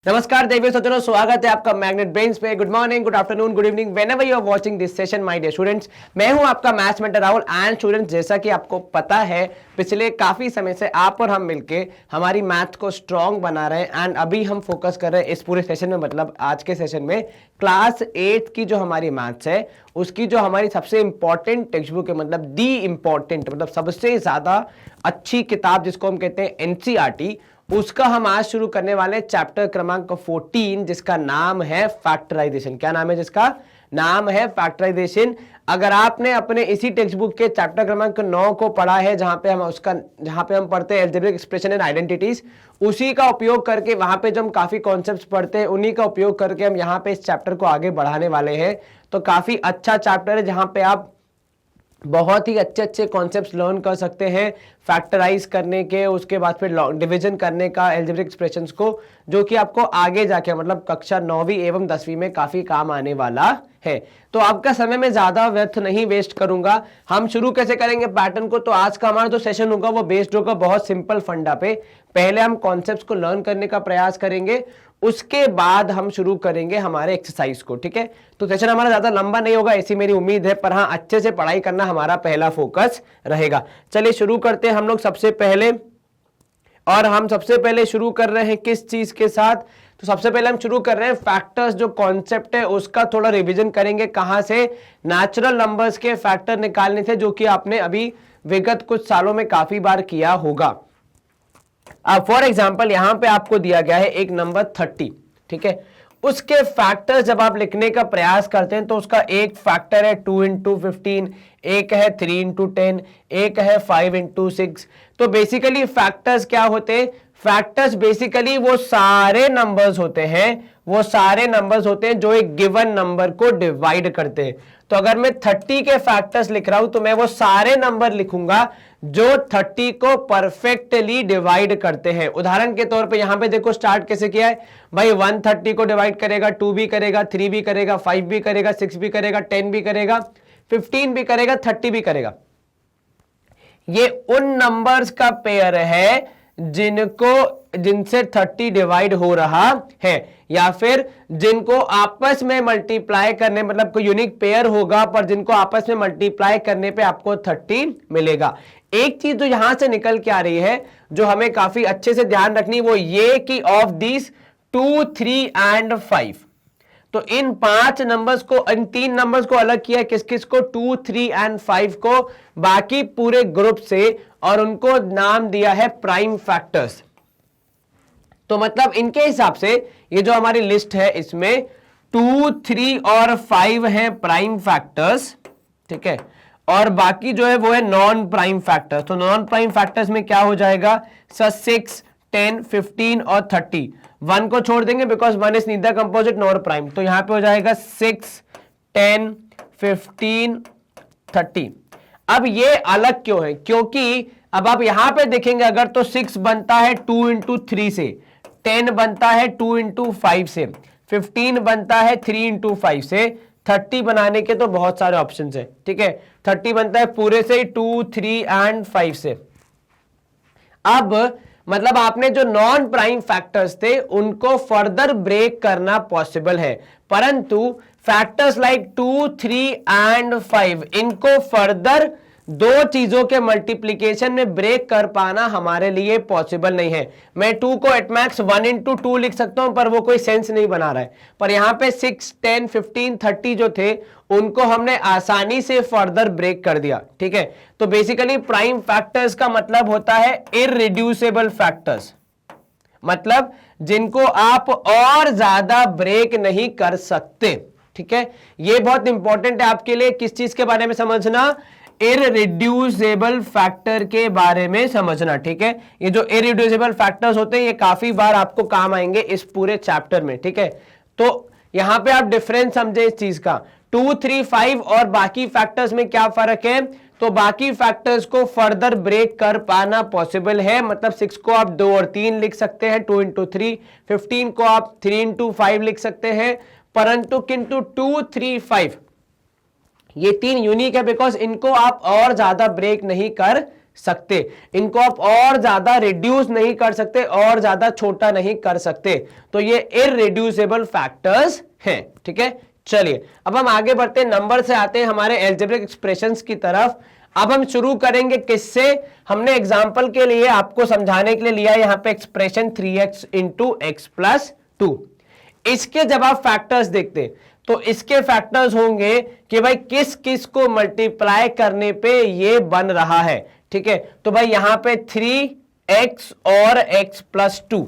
नमस्कार देवियों सज्जनों, स्वागत है आपका मैग्नेट ब्रेन्स पे। Good morning, good afternoon, good evening, whenever you are watching this session my dear students. मैं हूं आपका maths mentor Rahul. And students, जैसा कि आपको पता है, पिछले काफी समय से आप और हम मिलके हमारी मैथ को स्ट्रॉन्ग बना रहे हैं। एंड अभी हम फोकस कर रहे हैं इस पूरे सेशन में, मतलब आज के सेशन में क्लास 8 की जो हमारी मैथ्स है उसकी जो हमारी सबसे इंपॉर्टेंट टेक्स्ट बुक है, मतलब दी इंपॉर्टेंट, मतलब सबसे ज्यादा अच्छी किताब जिसको हम कहते हैं एनसीईआरटी, उसका हम आज शुरू करने वाले हैं चैप्टर क्रमांक 14, जिसका नाम है फैक्टराइजेशन। क्या नाम है जिसका? नाम है फैक्टराइजेशन। अगर आपने अपने इसी टेक्स्ट बुक के चैप्टर क्रमांक 9 को पढ़ा है, जहां पे हम पढ़ते हैं अलजेब्रिक एक्सप्रेशन एंड आइडेंटिटीज, उसी का उपयोग करके वहां पे जो हम काफी कॉन्सेप्ट्स पढ़ते हैं उन्हीं का उपयोग करके हम यहाँ पे इस चैप्टर को आगे बढ़ाने वाले हैं। तो काफी अच्छा चैप्टर है जहां पे आप बहुत ही अच्छे अच्छे कॉन्सेप्ट्स लर्न कर सकते हैं फैक्टराइज करने के, उसके बाद फिर डिवीजन करने का अलजेब्रिक एक्सप्रेशंस को, जो कि आपको आगे जाके मतलब कक्षा 9वीं एवं 10वीं में काफी काम आने वाला है। तो आपका समय में ज्यादा व्यर्थ नहीं वेस्ट करूंगा। हम शुरू कैसे करेंगे पैटर्न को? तो आज का हमारा जो सेशन होगा वो बेस्ड होगा बहुत सिंपल फंडा पे। पहले हम कॉन्सेप्ट्स को लर्न करने का प्रयास करेंगे, उसके बाद हम शुरू करेंगे हमारे एक्सरसाइज को। ठीक है, तो सेशन हमारा ज्यादा लंबा नहीं होगा ऐसी मेरी उम्मीद है, पर हाँ अच्छे से पढ़ाई करना हमारा पहला फोकस रहेगा। चलिए शुरू करते हैं हम लोग सबसे पहले। और हम सबसे पहले शुरू कर रहे हैं किस चीज के साथ? तो सबसे पहले हम शुरू कर रहे हैं फैक्टर्स, जो कॉन्सेप्ट है उसका थोड़ा रिवीजन करेंगे। कहां से? नेचुरल नंबर्स के फैक्टर निकालने से, जो कि आपने अभी विगत कुछ सालों में काफी बार किया होगा। अब फॉर एग्जाम्पल यहां पे आपको दिया गया है एक नंबर 30, ठीक है, उसके फैक्टर्स जब आप लिखने का प्रयास करते हैं तो उसका एक फैक्टर है 2 इंटू 15, एक है 3 इंटू 10, एक है 5 इंटू 6। तो बेसिकली फैक्टर्स क्या होते हैं? फैक्टर्स बेसिकली वो सारे नंबर्स होते हैं जो एक गिवन नंबर को डिवाइड करते हैं। तो अगर मैं 30 के फैक्टर्स लिख रहा हूं तो मैं वो सारे नंबर लिखूंगा जो 30 को परफेक्टली डिवाइड करते हैं। उदाहरण के तौर पे यहां पे देखो स्टार्ट कैसे किया है भाई। 130 को डिवाइड करेगा, 2 भी करेगा, 3 भी करेगा, 5 भी करेगा, 6 भी करेगा, 10 भी करेगा, 15 भी करेगा, 30 भी करेगा। ये उन नंबर्स का पेयर है जिनसे 30 डिवाइड हो रहा है, या फिर जिनको आपस में मल्टीप्लाई करने, मतलब कोई यूनिक पेयर होगा पर जिनको आपस में मल्टीप्लाई करने पे आपको 30 मिलेगा। एक चीज जो यहां से निकल के आ रही है, जो हमें काफी अच्छे से ध्यान रखनी, वो ये कि ऑफ दिस 2, 3 एंड 5, तो इन 5 नंबर्स को, इन 3 नंबर्स को अलग किया किस किस को? 2, 3 एंड 5 को बाकी पूरे ग्रुप से, और उनको नाम दिया है प्राइम फैक्टर्स। तो मतलब इनके हिसाब से ये जो हमारी लिस्ट है इसमें 2, 3 और 5 है प्राइम फैक्टर्स, ठीक है, और बाकी जो है वो है नॉन प्राइम फैक्टर्स। तो नॉन प्राइम फैक्टर्स में क्या हो जाएगा? 6, 10, 15 और 30। 1 को छोड़ देंगे because 1 is neither composite nor prime. तो यहां पे हो जाएगा 6, 10, 15, 30। अब ये अलग क्यों है? क्योंकि अब आप यहां पे देखेंगे अगर, तो 6 बनता है 2 इंटू 3 से, 10 बनता है 2 इंटू 5 से, 15 बनता है 3 इंटू 5 से, 30 बनाने के तो बहुत सारे ऑप्शन है, ठीक है। 30 बनता है पूरे से 2, 3 एंड 5 से। अब मतलब आपने जो नॉन प्राइम फैक्टर्स थे उनको फर्दर ब्रेक करना पॉसिबल है, परंतु फैक्टर्स लाइक 2, 3 एंड 5, इनको फर्दर दो चीजों के मल्टीप्लीकेशन में ब्रेक कर पाना हमारे लिए पॉसिबल नहीं है। मैं 2 को एट मैक्स 1 इंटू 2 लिख सकता हूं, पर वो कोई सेंस नहीं बना रहा है। पर यहां पे 6, 10, 15, 30 जो थे उनको हमने आसानी से फर्दर ब्रेक कर दिया, ठीक है। तो बेसिकली प्राइम फैक्टर्स का मतलब होता है इररिड्यूसिबल फैक्टर्स, मतलब जिनको आप और ज्यादा ब्रेक नहीं कर सकते, ठीक है। ये बहुत इंपॉर्टेंट है आपके लिए किस चीज के बारे में समझना? इररिड्यूसिबल फैक्टर के बारे में समझना, ठीक है। ये जो इररिड्यूसिबल फैक्टर्स होते हैं ये काफी बार आपको काम आएंगे इस पूरे चैप्टर में, ठीक है। तो यहां पे आप डिफरेंस समझे इस चीज का। 2, 3, 5 और बाकी फैक्टर्स में क्या फर्क है? तो बाकी फैक्टर्स को फर्दर ब्रेक कर पाना पॉसिबल है, मतलब 6 को आप 2 और 3 लिख सकते हैं, 2 इंटू 3, 15 को आप 3 इंटू 5 लिख सकते हैं, परंतु किंतु 2, 3, 5 ये 3 यूनिक है बिकॉज इनको आप और ज्यादा ब्रेक नहीं कर सकते, इनको आप और ज्यादा रिड्यूस नहीं कर सकते, और ज्यादा छोटा नहीं कर सकते, तो ये इररिड्यूसिबल फैक्टर्स हैं। ठीक है, चलिए अब हम आगे बढ़ते हैं, नंबर से आते हैं हमारे अलजेब्रिक एक्सप्रेशंस की तरफ। अब हम शुरू करेंगे किससे? हमने एग्जांपल के लिए आपको समझाने के लिए लिया यहां पे expression 3x into x plus 2। इसके जब आप फैक्टर्स देखते हैं तो इसके फैक्टर्स होंगे कि भाई किस किस को मल्टीप्लाई करने पे ये बन रहा है। ठीक है, तो भाई यहां पे 3x और x प्लस 2,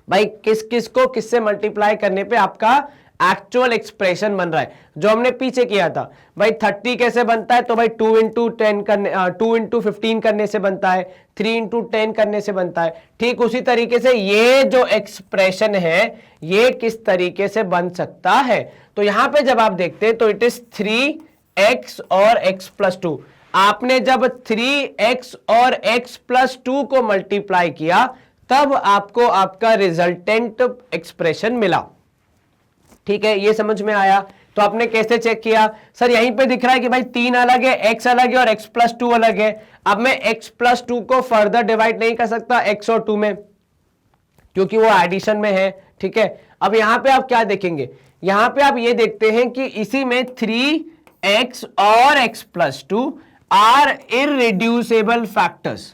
भाई किस किस को किससे मल्टीप्लाई करने पे आपका एक्चुअल एक्सप्रेशन बन रहा है, जो हमने पीछे किया था। भाई 30 कैसे बनता है? तो भाई 2 इंटू 10 करने 2 इंटू 15 करने से बनता है, 3 इंटू 10 करने से बनता है। ठीक उसी तरीके से ये जो एक्सप्रेशन है ये किस तरीके से बन सकता है? तो यहां पे जब आप देखते हैं तो इट इज 3x और x प्लस 2। आपने जब 3x और x प्लस 2 को मल्टीप्लाई किया तब आपको आपका रिजल्टेंट एक्सप्रेशन मिला। ठीक है, ये समझ में आया? तो आपने कैसे चेक किया? सर यहीं पे दिख रहा है कि भाई 3 अलग है, x अलग है और x प्लस 2 अलग है। अब मैं x प्लस 2 को फर्दर डिवाइड नहीं कर सकता x और 2 में, क्योंकि वो एडिशन में है। ठीक है, अब यहां पे आप क्या देखेंगे? यहां पे आप ये देखते हैं कि इसी में 3x और x plus 2 are irreducible factors.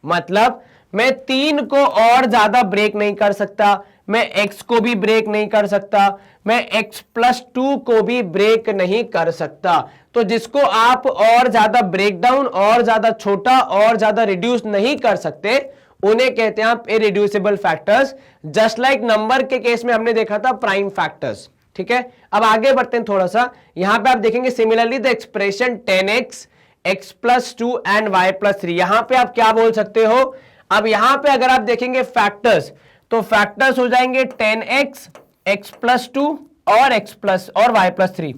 मतलब मैं 3 को और ज्यादा ब्रेक नहीं कर सकता, मैं x को भी ब्रेक नहीं कर सकता, मैं x प्लस 2 को भी ब्रेक नहीं कर सकता। तो जिसको आप और ज्यादा ब्रेक डाउन, और ज्यादा छोटा, और ज्यादा रिड्यूस नहीं कर सकते, उन्हें कहते हैं आप irreducible factors. Just like number के केस में हमने देखा था प्राइम फैक्टर्स। ठीक है, अब आगे बढ़ते हैं थोड़ा सा। यहां पे आप देखेंगे similarly the expression 10x x plus 2 and y plus 3। यहां पे आप क्या बोल सकते हो? अब यहां पे अगर आप देखेंगे फैक्टर्स, तो फैक्टर्स हो जाएंगे 10x x प्लस 2 और x प्लस और y प्लस 3।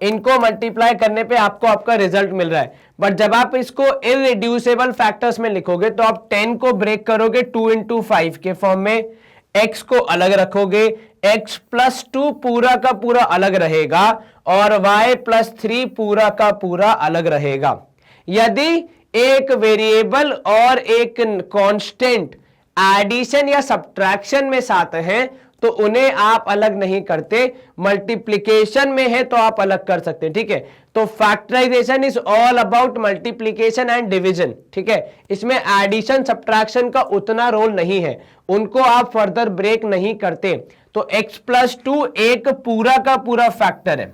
इनको मल्टीप्लाई करने पे आपको आपका रिजल्ट मिल रहा है। बट जब आप इसको इररिड्यूसिबल फैक्टर्स में लिखोगे तो आप 10 को ब्रेक करोगे 2 इंटू 5 के फॉर्म में, x को अलग रखोगे, x प्लस 2 पूरा का पूरा अलग रहेगा और y प्लस 3 पूरा का पूरा अलग रहेगा। यदि एक वेरिएबल और एक कांस्टेंट एडिशन या सब्ट्रैक्शन में साथ हैं तो उन्हें आप अलग नहीं करते, मल्टीप्लिकेशन में है तो आप अलग कर सकते हैं। ठीक है, तो factorisation is all about multiplication and division. ठीक है, इसमें एडिशन सब्ट्रैक्शन का उतना रोल नहीं है, उनको आप फर्दर ब्रेक नहीं करते। तो x प्लस 2 एक पूरा का पूरा फैक्टर है।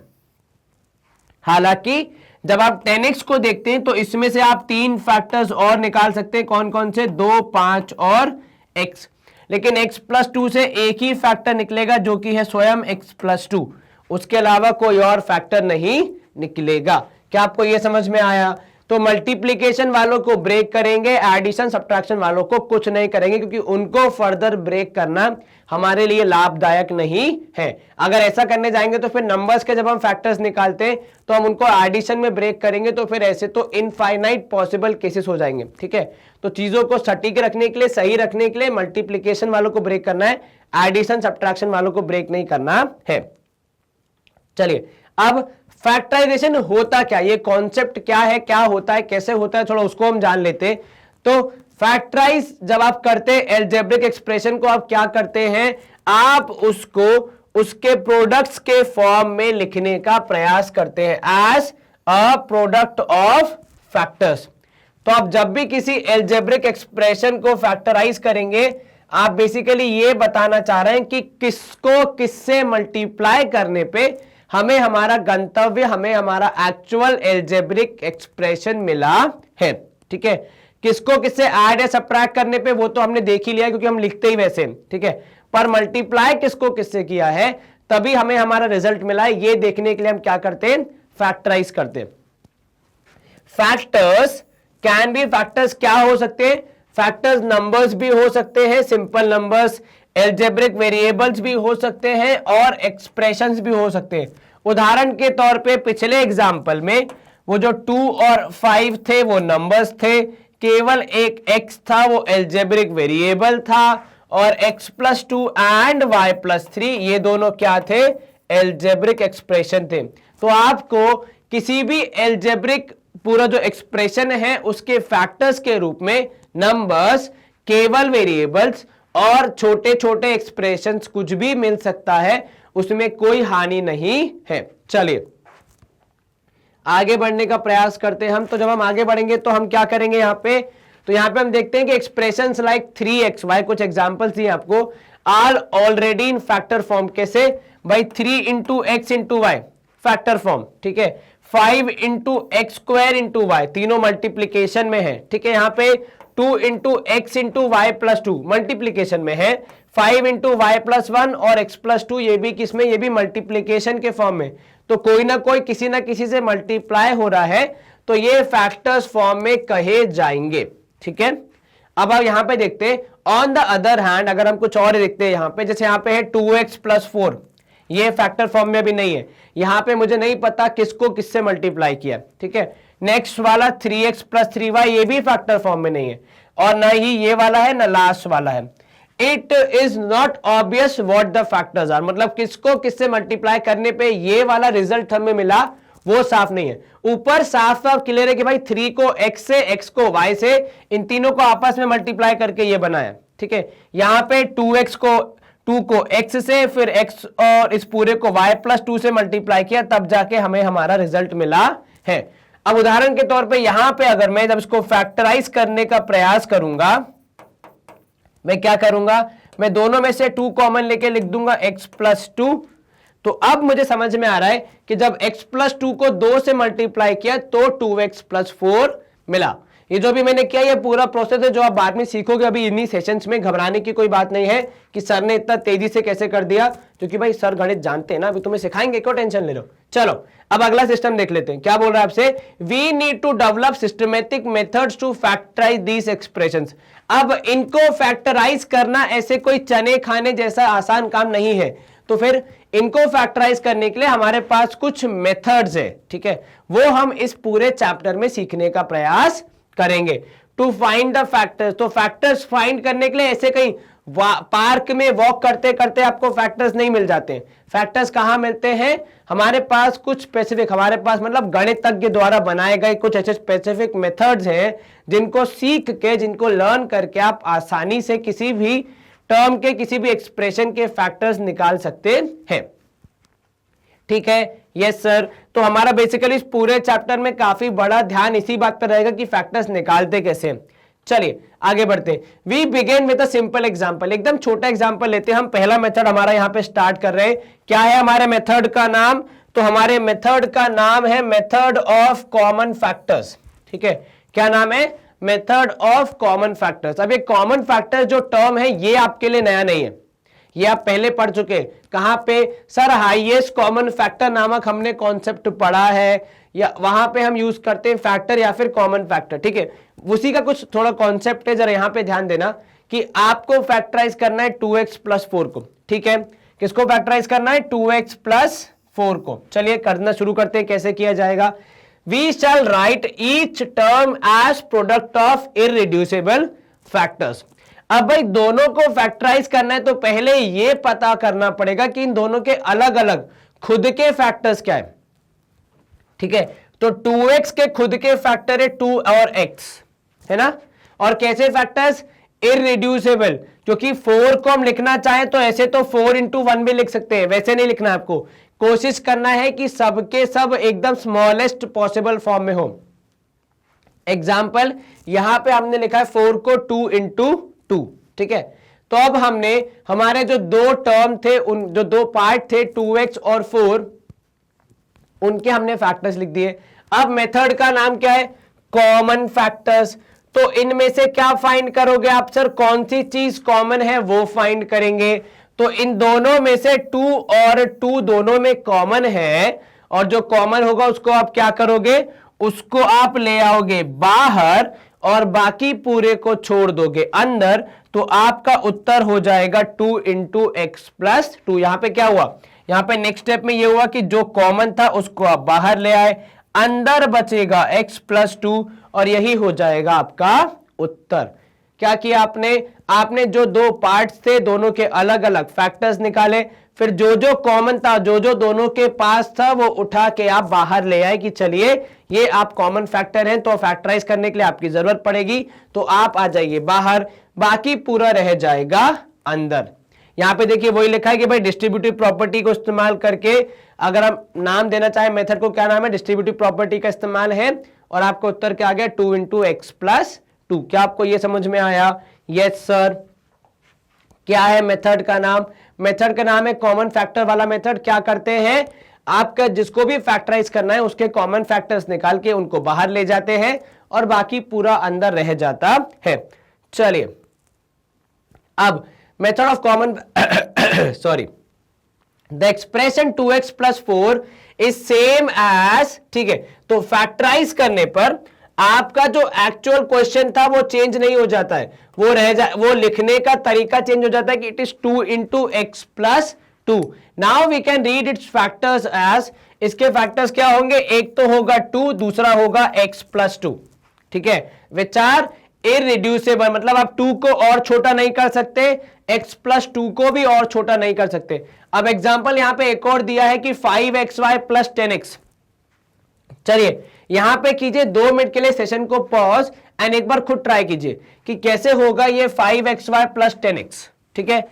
हालांकि जब आप 10x को देखते हैं तो इसमें से आप 3 फैक्टर्स और निकाल सकते हैं। कौन कौन से? 2, 5 और x। लेकिन x प्लस 2 से एक ही फैक्टर निकलेगा जो कि है स्वयं x प्लस 2, उसके अलावा कोई और फैक्टर नहीं निकलेगा। क्या आपको यह समझ में आया? तो मल्टीप्लिकेशन वालों को ब्रेक करेंगे, एडिशन सब्ट्रैक्शन वालों को कुछ नहीं करेंगे, क्योंकि उनको फर्दर ब्रेक करना हमारे लिए लाभदायक नहीं है। अगर ऐसा करने जाएंगे तो फिर नंबर्स के जब हम फैक्टर्स निकालते हैं तो हम उनको एडिशन में ब्रेक करेंगे, तो फिर ऐसे तो इनफाइनाइट पॉसिबल केसेस हो जाएंगे। ठीक है, तो चीजों को सटीक रखने के लिए, सही रखने के लिए मल्टीप्लिकेशन वालों को ब्रेक करना है, एडिशन सब्ट्रैक्शन वालों को ब्रेक नहीं करना है। चलिए, अब फैक्टराइजेशन होता क्या, ये कॉन्सेप्ट क्या है, क्या होता है, कैसे होता है, थोड़ा उसको हम जान लेते हैं। तो फैक्टराइज जब आप करते हैं अलजेब्रिक एक्सप्रेशन को, आप क्या करते हैं? आप उसको उसके प्रोडक्ट्स के फॉर्म में लिखने का प्रयास करते हैं, as a product of factors. तो आप जब भी किसी अलजेब्रिक एक्सप्रेशन को फैक्टराइज करेंगे, आप बेसिकली ये बताना चाह रहे हैं कि किसको किससे मल्टीप्लाई करने पे हमें हमारा गंतव्य, हमें हमारा एक्चुअल अलजेब्रिक एक्सप्रेशन मिला है। ठीक है, किसको किससे ऐड या सबट्रैक्ट करने पे वो तो हमने देख ही लिया, क्योंकि हम लिखते ही वैसे। ठीक है, पर मल्टीप्लाई किसको किससे किया है तभी हमें हमारा रिजल्ट मिला है, ये देखने के लिए हम क्या करते हैं? फैक्टराइज करते हैं। फैक्टर्स कैन बी, फैक्टर्स क्या हो सकते हैं? फैक्टर्स नंबर्स भी हो सकते हैं, सिंपल नंबर्स, अलजेब्रिक वेरिएबल्स भी हो सकते हैं और एक्सप्रेशंस भी हो सकते हैं। उदाहरण के तौर पे पिछले एग्जांपल में वो जो 2 और 5 थे वो नंबर्स थे, केवल एक x था वो अलजेब्रिक वेरिएबल था, और x plus 2 and y plus 3 ये दोनों क्या थे? अलजेब्रिक एक्सप्रेशन थे। तो आपको किसी भी अलजेब्रिक पूरा जो एक्सप्रेशन है उसके फैक्टर्स के रूप में नंबर्स, केवल वेरिएबल्स और छोटे छोटे एक्सप्रेशंस कुछ भी मिल सकता है, उसमें कोई हानि नहीं है। चलिए आगे बढ़ने का प्रयास करते हैं हम। तो जब हम आगे बढ़ेंगे तो हम क्या करेंगे यहां पे, तो यहां पे हम देखते हैं कि एक्सप्रेशंस लाइक 3xy, कुछ एग्जांपल्स दिए आपको, are already in factor form. कैसे भाई, 3 into x into y factor form, ठीक है। 5 into x square into y, तीनों मल्टीप्लीकेशन में है, ठीक है। यहाँ पे 2 into x into y plus 2 multiplication में है। 5 इंटू वाई प्लस 1 और एक्स प्लस 2 ये भी किसमें, ये भी मल्टीप्लीकेशन के फॉर्म में। तो कोई ना कोई किसी ना किसी से मल्टीप्लाई हो रहा है, तो ये फैक्टर्स फॉर्म में कहे जाएंगे, ठीक है। अब आप यहां पे देखते हैं ऑन द अदर हैंड, अगर हम कुछ और देखते हैं यहां पे, जैसे यहां पे है 2x प्लस 4, ये फैक्टर फॉर्म में भी नहीं है। यहां पे मुझे नहीं पता किसको किससे मल्टीप्लाई किया, ठीक है। नेक्स्ट वाला 3x प्लस 3y, ये भी फैक्टर फॉर्म में नहीं है, और ना ही ये वाला है ना लास्ट वाला है। It is not obvious what the factors are, मतलब किसको किससे मल्टीप्लाई करने पे ये वाला रिजल्ट हमें मिला वो साफ नहीं है। ऊपर साफ साफ क्लियर है कि भाई 3 को x से, x को y से, इन तीनों को आपस में मल्टीप्लाई करके ये बनाया, ठीक है। यहां पे 2 को x से, फिर x और इस पूरे को y प्लस 2 से मल्टीप्लाई किया, तब जाके हमें हमारा रिजल्ट मिला है। अब उदाहरण के तौर पे यहां पे अगर मैं जब इसको फैक्टराइज करने का प्रयास करूंगा, मैं क्या करूंगा, मैं दोनों में से 2 कॉमन लेके लिख दूंगा x प्लस 2। तो अब मुझे समझ में आ रहा है कि जब x प्लस 2 को 2 से मल्टीप्लाई किया तो 2x प्लस 4 मिला। ये जो भी मैंने किया ये पूरा प्रोसेस है जो आप बाद में सीखोगे, अभी इन्हीं सेशंस में घबराने की कोई बात नहीं है कि सर ने इतना तेजी से कैसे कर दिया, क्योंकि भाई सर गणित जानते हैं ना, अभी तुम्हें सिखाएंगे, क्यों टेंशन ले लो। चलो अब अगला सिस्टम देख लेते हैं, क्या बोल रहा है आपसे, we need to develop systematic methods to factorise these expressions. अब इनको फैक्टराइज करना ऐसे कोई चने खाने जैसा आसान काम नहीं है, तो फिर इनको फैक्टराइज करने के लिए हमारे पास कुछ मेथड्स है, ठीक है, वो हम इस पूरे चैप्टर में सीखने का प्रयास करेंगे। टू फाइंड द फैक्टर्स, तो फैक्टर्स फाइंड करने के लिए ऐसे कहीं पार्क में वॉक करते करते आपको फैक्टर्स नहीं मिल जाते हैं। फैक्टर्स कहां मिलते हैं, हमारे पास कुछ स्पेसिफिक, हमारे पास मतलब गणितज्ञ द्वारा बनाए गए कुछ ऐसे स्पेसिफिक मेथड्स हैं जिनको सीख के, जिनको लर्न करके आप आसानी से किसी भी टर्म के, किसी भी एक्सप्रेशन के फैक्टर्स निकाल सकते हैं, ठीक है। यस सर, तो हमारा बेसिकली इस पूरे चैप्टर में काफी बड़ा ध्यान इसी बात पर रहेगा कि फैक्टर्स निकालते कैसे। चलिए आगे बढ़ते हैं। We begin with a simple example, एकदम छोटा एग्जांपल लेते हैं हम। पहला मेथड हमारा यहां पे स्टार्ट कर रहे हैं। क्या है हमारे मेथड का नाम, तो हमारे मेथड का नाम है मेथड ऑफ कॉमन फैक्टर्स, ठीक है। क्या नाम है, मेथड ऑफ कॉमन फैक्टर्स। अब ये कॉमन फैक्टर जो टर्म है ये आपके लिए नया नहीं है, ये आप पहले पढ़ चुके हैं। कहां पे सर, हाईएस्ट कॉमन फैक्टर नामक हमने कॉन्सेप्ट पढ़ा है, या वहां पे हम यूज करते हैं फैक्टर या फिर कॉमन फैक्टर, ठीक है। उसी का कुछ थोड़ा कॉन्सेप्ट है, जरा यहां पे ध्यान देना कि आपको फैक्टराइज करना है 2x प्लस 4 को, ठीक है। किसको फैक्टराइज करना है, 2x प्लस 4 को। चलिए करना शुरू करते हैं, कैसे किया जाएगा। We shall write each term as product of irreducible factors। अब भाई दोनों को फैक्टराइज करना है तो पहले ये पता करना पड़ेगा कि इन दोनों के अलग अलग खुद के फैक्टर्स क्या है, ठीक है। तो 2x के खुद के फैक्टर है 2 और x, है ना। और कैसे फैक्टर्स, इररिड्यूसिबल, क्योंकि 4 को हम लिखना चाहें तो ऐसे तो 4 इंटू 1 भी लिख सकते हैं, वैसे नहीं लिखना है आपको। कोशिश करना है कि सबके सब एकदम स्मॉलेस्ट पॉसिबल फॉर्म में हो। एग्जाम्पल यहां पे हमने लिखा है 4 को 2 इंटू 2, ठीक है। तो अब हमने हमारे जो दो टर्म थे, उन जो दो पार्ट थे 2x और 4, उनके हमने फैक्टर्स लिख दिए। अब मेथड का नाम क्या है, कॉमन फैक्टर्स। तो इनमें से क्या फाइंड करोगे आप, सर कौन सी चीज कॉमन है वो फाइंड करेंगे। तो इन दोनों में से 2 और 2 दोनों में कॉमन है, और जो कॉमन होगा उसको आप क्या करोगे, उसको आप ले आओगे बाहर और बाकी पूरे को छोड़ दोगे अंदर। तो आपका उत्तर हो जाएगा 2 इंटू एक्स प्लस 2। यहां पे क्या हुआ, यहां पे नेक्स्ट स्टेप में ये हुआ कि जो कॉमन था उसको आप बाहर ले आए, अंदर बचेगा x प्लस 2 और यही हो जाएगा आपका उत्तर। क्या किया आपने जो दो पार्ट्स थे दोनों के अलग अलग फैक्टर्स निकाले, फिर जो जो कॉमन था, जो जो दोनों के पास था, वो उठा के आप बाहर ले आए कि चलिए ये आप कॉमन फैक्टर हैं, तो फैक्टराइज करने के लिए आपकी जरूरत पड़ेगी, तो आप आ जाइए बाहर, बाकी पूरा रह जाएगा अंदर। यहां पे देखिए वही लिखा है कि भाई डिस्ट्रीब्यूटिव प्रॉपर्टी को इस्तेमाल करके, अगर हम नाम देना चाहें मेथड को, क्या नाम है, डिस्ट्रीब्यूटिव प्रॉपर्टी का इस्तेमाल है, और आपको उत्तर क्या आ गया 2 × x+2। क्या आपको यह समझ में आया? Yes sir. क्या है मेथड का नाम? मेथड का नाम है कॉमन फैक्टर वाला मेथड। क्या करते हैं, आपका जिसको भी फैक्टराइज करना है उसके कॉमन फैक्टर्स निकाल के उनको बाहर ले जाते हैं और बाकी पूरा अंदर रह जाता है। चलिए अब method of common sorry, the expression 2x+4 is same as, ठीक है, तो फैक्टराइज करने पर आपका जो एक्चुअल क्वेश्चन था वो चेंज नहीं हो जाता है, वो लिखने का तरीका चेंज हो जाता है कि it is 2 × x+2। Now we can read its factors as, इसके फैक्टर्स क्या होंगे, एक तो होगा 2, दूसरा होगा x+2, ठीक है, विच आर इररिड्यूसिबल, मतलब आप 2 को और छोटा नहीं कर सकते, x+2 को भी और छोटा नहीं कर सकते। अब एग्जांपल यहां पे एक और दिया है कि 5xy + 10x। चलिए यहां पे कीजिए 2 मिनट के लिए सेशन को पॉज एंड एक बार खुद ट्राई कीजिए कि कैसे होगा ये 5xy + 10x, ठीक है।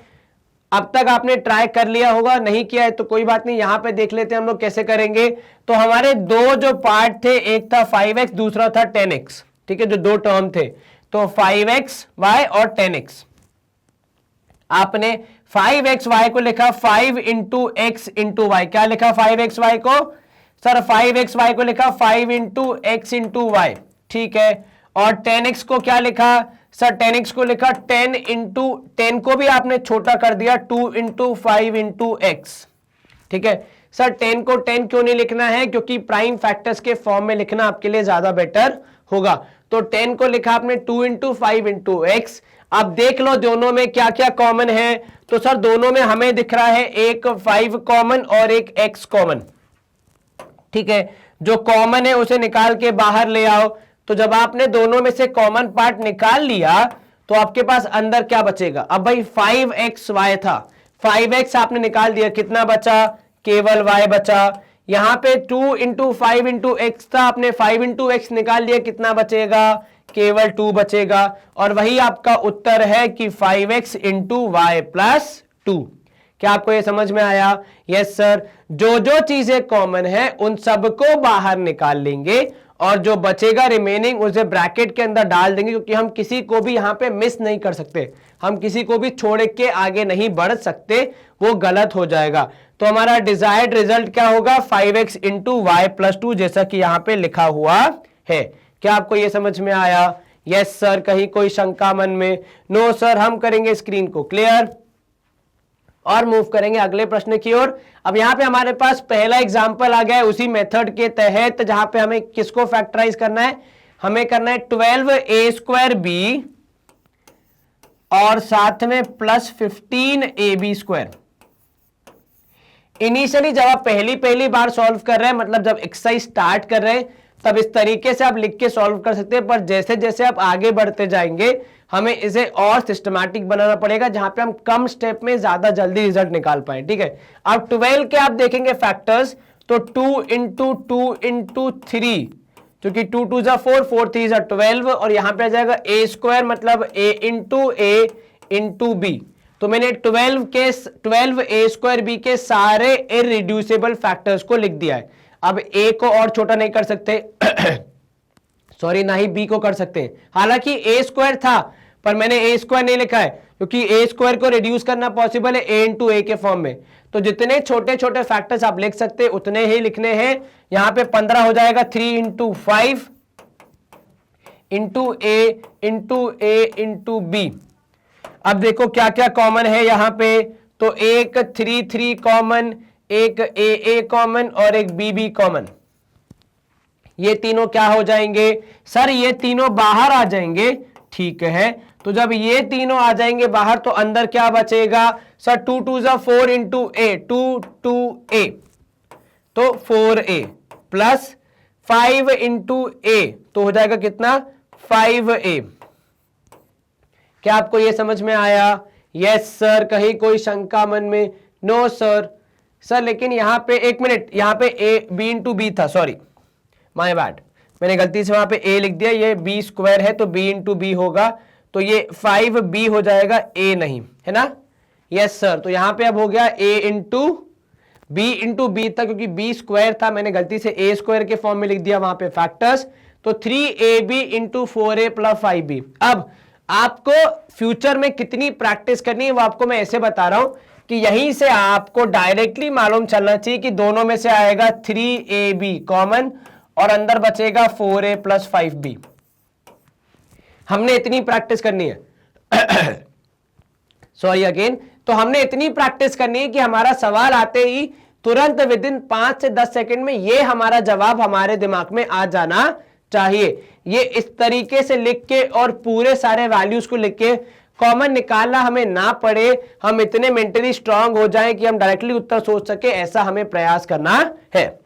अब तक आपने ट्राई कर लिया होगा, नहीं किया है तो कोई बात नहीं, यहां पे देख लेते हैं हम लोग कैसे करेंगे। तो हमारे दो जो पार्ट थे, एक था 5x, दूसरा था 10x, ठीक है, जो दो टर्म थे, तो 5xy और 10x। आपने 5xy को लिखा 5 × x × y। क्या लिखा 5xy को सर? 5xy को लिखा 5 × x × y, ठीक है। और 10x को क्या लिखा सर? 10x को लिखा 10 × 10 को भी आपने छोटा कर दिया 2 × 5 × x, ठीक है। सर 10 को 10 क्यों नहीं लिखना है? क्योंकि प्राइम फैक्टर्स के फॉर्म में लिखना आपके लिए ज्यादा बेटर होगा। तो 10 को लिखा आपने 2 × 5 × x। अब देख लो दोनों में क्या क्या कॉमन है। तो सर दोनों में हमें दिख रहा है एक 5 कॉमन और एक x कॉमन, ठीक है। जो कॉमन है उसे निकाल के बाहर ले आओ। तो जब आपने दोनों में से कॉमन पार्ट निकाल लिया तो आपके पास अंदर क्या बचेगा? अब भाई 5xy था, 5x आपने निकाल दिया, कितना बचा? केवल y बचा। यहां पे 2 × 5 × x था, आपने 5 × x निकाल दिया, कितना बचेगा? केवल 2 बचेगा। और वही आपका उत्तर है कि 5x × y + 2। क्या आपको यह समझ में आया? Yes sir. जो जो चीजें कॉमन है उन सबको बाहर निकाल लेंगे और जो बचेगा रिमेनिंग उसे ब्रैकेट के अंदर डाल देंगे, क्योंकि हम किसी को भी यहां पे मिस नहीं कर सकते, हम किसी को भी छोड़ के आगे नहीं बढ़ सकते, वो गलत हो जाएगा। तो हमारा डिजायर्ड रिजल्ट क्या होगा? 5x × y + 2, जैसा कि यहां पे लिखा हुआ है। क्या आपको यह समझ में आया? Yes sir. कहीं कोई शंका मन में? No sir. हम करेंगे स्क्रीन को क्लियर और मूव करेंगे अगले प्रश्न की ओर। अब यहां पे हमारे पास पहला एग्जांपल आ गया है उसी मेथड के तहत, जहां पे हमें किसको फैक्टराइज करना है? हमें करना है 12a² b और साथ में +15ab²। इनिशियली जब आप पहली बार सॉल्व कर रहे हैं, मतलब जब एक्सरसाइज स्टार्ट कर रहे हैं, तब इस तरीके से आप लिख के सॉल्व कर सकते हैं, पर जैसे जैसे आप आगे बढ़ते जाएंगे हमें इसे और सिस्टमैटिक बनाना पड़ेगा, जहां पे हम कम स्टेप में ज्यादा जल्दी रिजल्ट निकाल पाए, ठीक है। अब 12 के आप देखेंगे फैक्टर्स, तो 2 × 2 × 3, क्योंकि 2 2 = 4, 4 3 = 12, और यहां पे आ जाएगा a² मतलब a × b। तो मैंने 12a² b के सारे इररिड्यूसिबल फैक्टर्स को लिख दिया है। अब a को और छोटा नहीं कर सकते सॉरी, ना ही b को कर सकते हैं। हालांकि a² था, पर मैंने a² नहीं लिखा है, क्योंकि a² को रिड्यूस करना पॉसिबल है a × a के फॉर्म में। तो जितने छोटे छोटे फैक्टर्स आप लिख सकते हैं उतने ही लिखने हैं। यहां पे 15 हो जाएगा 3 × 5 × a × b। अब देखो क्या क्या कॉमन है यहां पे। तो एक 3 3 कॉमन, एक a कॉमन और एक b कॉमन। ये तीनों क्या हो जाएंगे? सर ये तीनों बाहर आ जाएंगे, ठीक है। तो जब ये तीनों आ जाएंगे बाहर तो अंदर क्या बचेगा? सर 2 2 = 4 × a, 2 2a, तो 4a प्लस 5 × a, तो हो जाएगा कितना? 5a। क्या आपको ये समझ में आया? Yes sir. कहीं कोई शंका मन में? No sir. सर लेकिन यहाँ पे एक मिनट, यहाँ पे ए बी इंटू बी था, सॉरी माय बैड, मैंने गलती से वहां पे ए लिख दिया, ये बी स्क्वायर है तो बी इंटू बी होगा, तो ये 5b हो जाएगा, ए नहीं है ना? Yes sir. तो यहां पे अब हो गया a इंटू बी था, क्योंकि b स्क्वायर था, मैंने गलती से a स्क्वायर के फॉर्म में लिख दिया वहां पे फैक्टर्स, तो 3ab into 4a plus 5b। अब आपको फ्यूचर में कितनी प्रैक्टिस करनी है वो आपको मैं ऐसे बता रहा हूं कि यहीं से आपको डायरेक्टली मालूम चलना चाहिए कि दोनों में से आएगा 3ab कॉमन और अंदर बचेगा 4a प्लस 5b। हमने इतनी प्रैक्टिस करनी है सॉरी अगेन, तो हमने इतनी प्रैक्टिस करनी है कि हमारा सवाल आते ही तुरंत विद इन 5 से 10 सेकंड में ये हमारा जवाब हमारे दिमाग में आ जाना चाहिए। ये इस तरीके से लिख के और पूरे सारे वैल्यूज को लिख के कॉमन निकालना हमें ना पड़े, हम इतने मेंटली स्ट्रांग हो जाएं कि हम डायरेक्टली उत्तर सोच सके, ऐसा हमें प्रयास करना है।